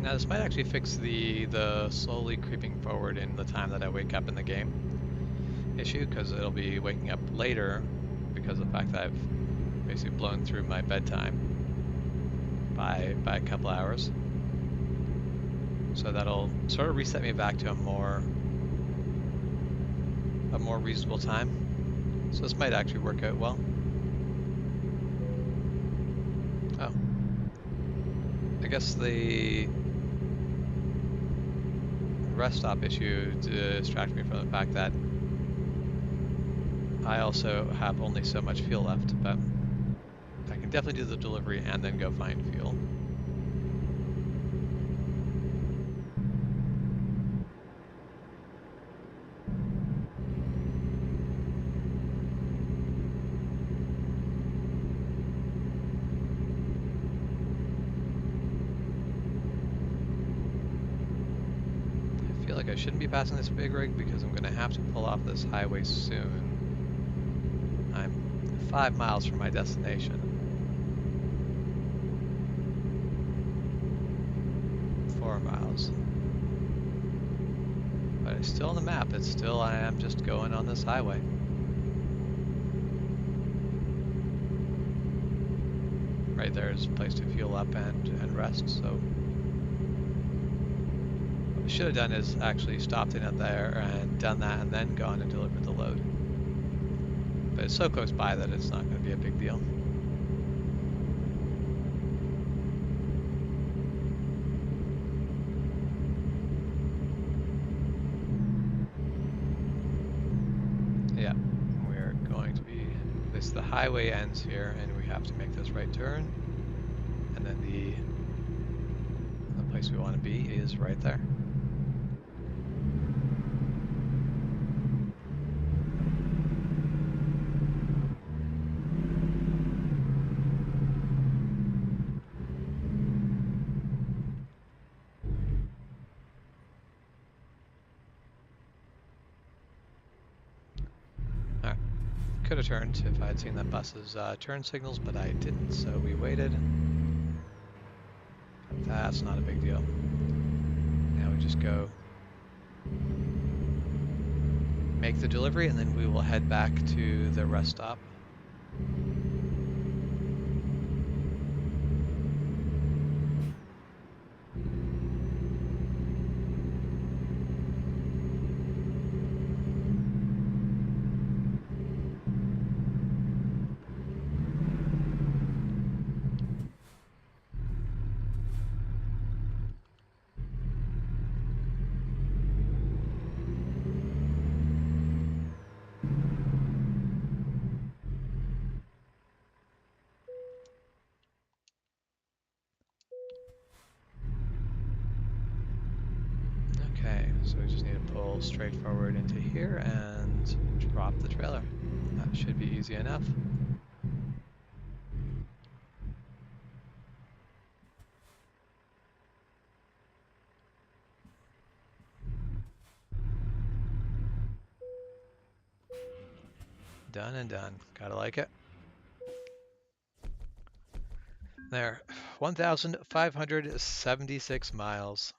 Now this might actually fix the slowly creeping forward in the time that I wake up in the game issue, because it'll be waking up later because of the fact that I've basically blown through my bedtime by a couple hours. So that'll sort of reset me back to a more reasonable time. So this might actually work out well. Oh. I guess the rest stop issue distracted me from the fact that I also have only so much fuel left, but I can definitely do the delivery and then go find fuel. I feel like I shouldn't be passing this big rig because I'm going to have to pull off this highway soon. I'm 5 miles from my destination. 4 miles. But it's still on the map. It's still, I am just going on this highway. Right there is a place to fuel up and rest, so what I should have done is actually stopped in it there and done that and then gone and delivered the load. But it's so close by that it's not going to be a big deal. Yeah, we're going to be, the highway ends here and we have to make this right turn. And then the place we want to be is right there. Alright, could have turned if I had seen that bus's turn signals, but I didn't, so we waited. That's not a big deal. Now we just go make the delivery and then we will head back to the rest stop. Okay, so we just need to pull straight forward into here and drop the trailer. That should be easy enough. Done and done. Gotta like it. There, 1,576 miles.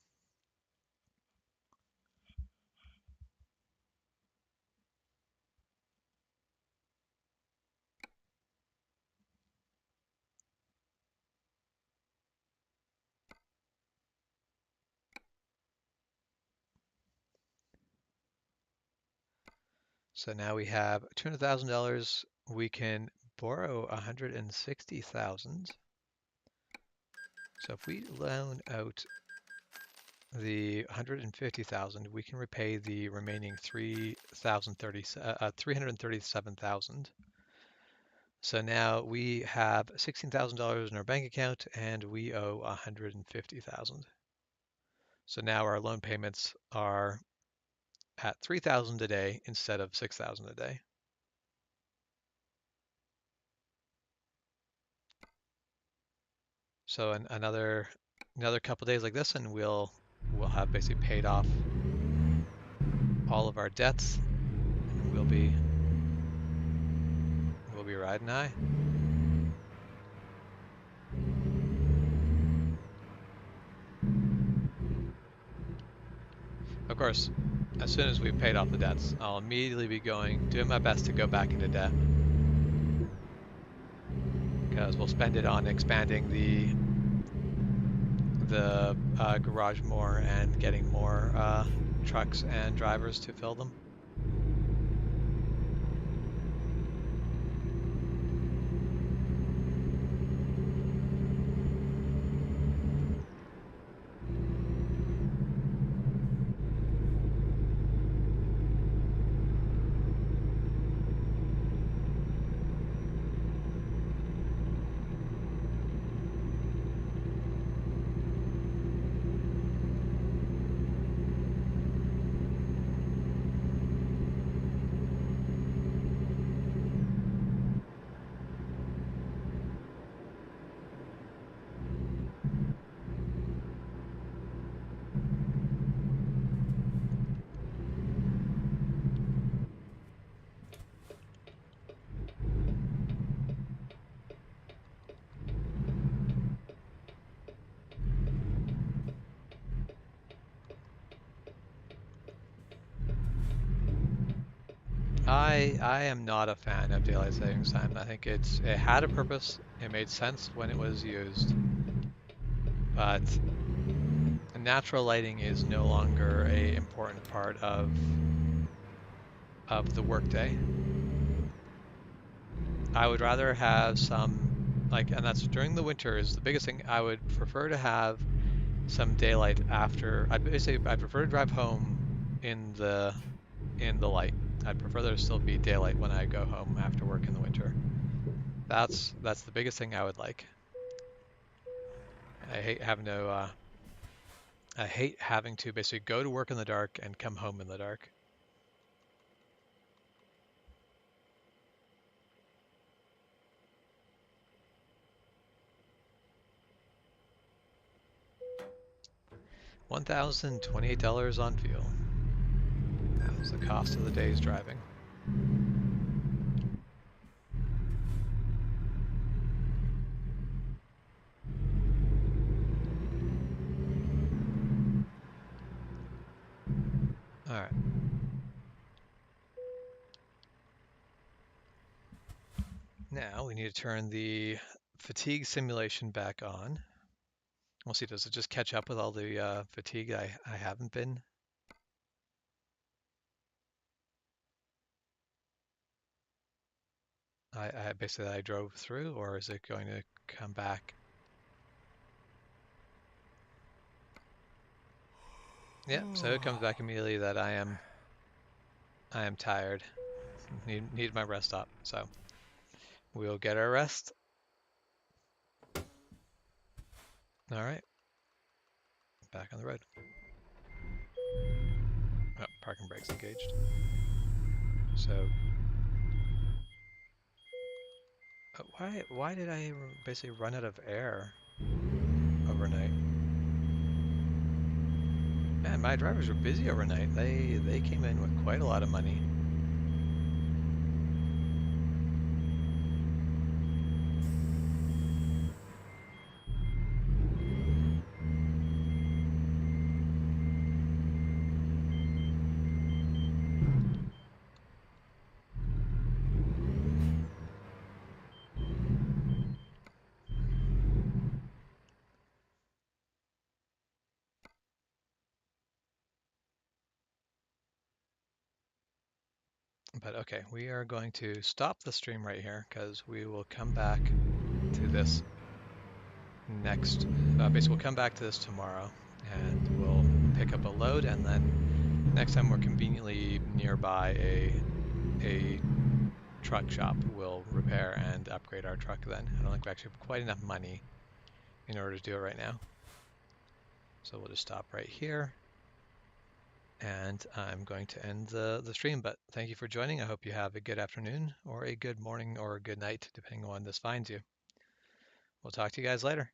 So now we have $200,000. We can borrow 160,000. So if we loan out the 150,000, we can repay the remaining 337,000. So now we have $16,000 in our bank account and we owe 150,000. So now our loan payments are at 3,000 a day instead of 6,000 a day. So another couple days like this, and we'll have basically paid off all of our debts, and we'll be riding high. And course, as soon as we've paid off the debts, I'll immediately be doing my best to go back into debt. Because we'll spend it on expanding the garage more and getting more trucks and drivers to fill them. I am not a fan of daylight savings time. I think it had a purpose. It made sense when it was used, but natural lighting is no longer a important part of the workday. I would rather have some and that's during the winter is the biggest thing. I would prefer to have some daylight after. I'd prefer to drive home in the light. I'd prefer there to still be daylight when I go home after work in the winter. That's the biggest thing I would like. I hate having to I hate having to basically go to work in the dark and come home in the dark. $1,028 on fuel. That was the cost of the day's driving. All right. Now we need to turn the fatigue simulation back on. We'll see, does it just catch up with all the fatigue I haven't been? I basically I drove through, or is it going to come back? Yeah, so it comes back immediately that I am tired. Need my rest stop. So we'll get our rest. All right. Back on the road. Oh, parking brakes engaged. So why did I basically run out of air overnight? Man, my drivers were busy overnight. They came in with quite a lot of money. But okay, we are going to stop the stream right here because we will come back to this next. Basically, we'll come back to this tomorrow and we'll pick up a load, and then next time we're conveniently nearby a truck shop, we'll repair and upgrade our truck then. I don't think we actually have quite enough money in order to do it right now. So we'll just stop right here. And I'm going to end the stream, but thank you for joining. I hope you have a good afternoon or a good morning or a good night, depending on when this finds you. We'll talk to you guys later.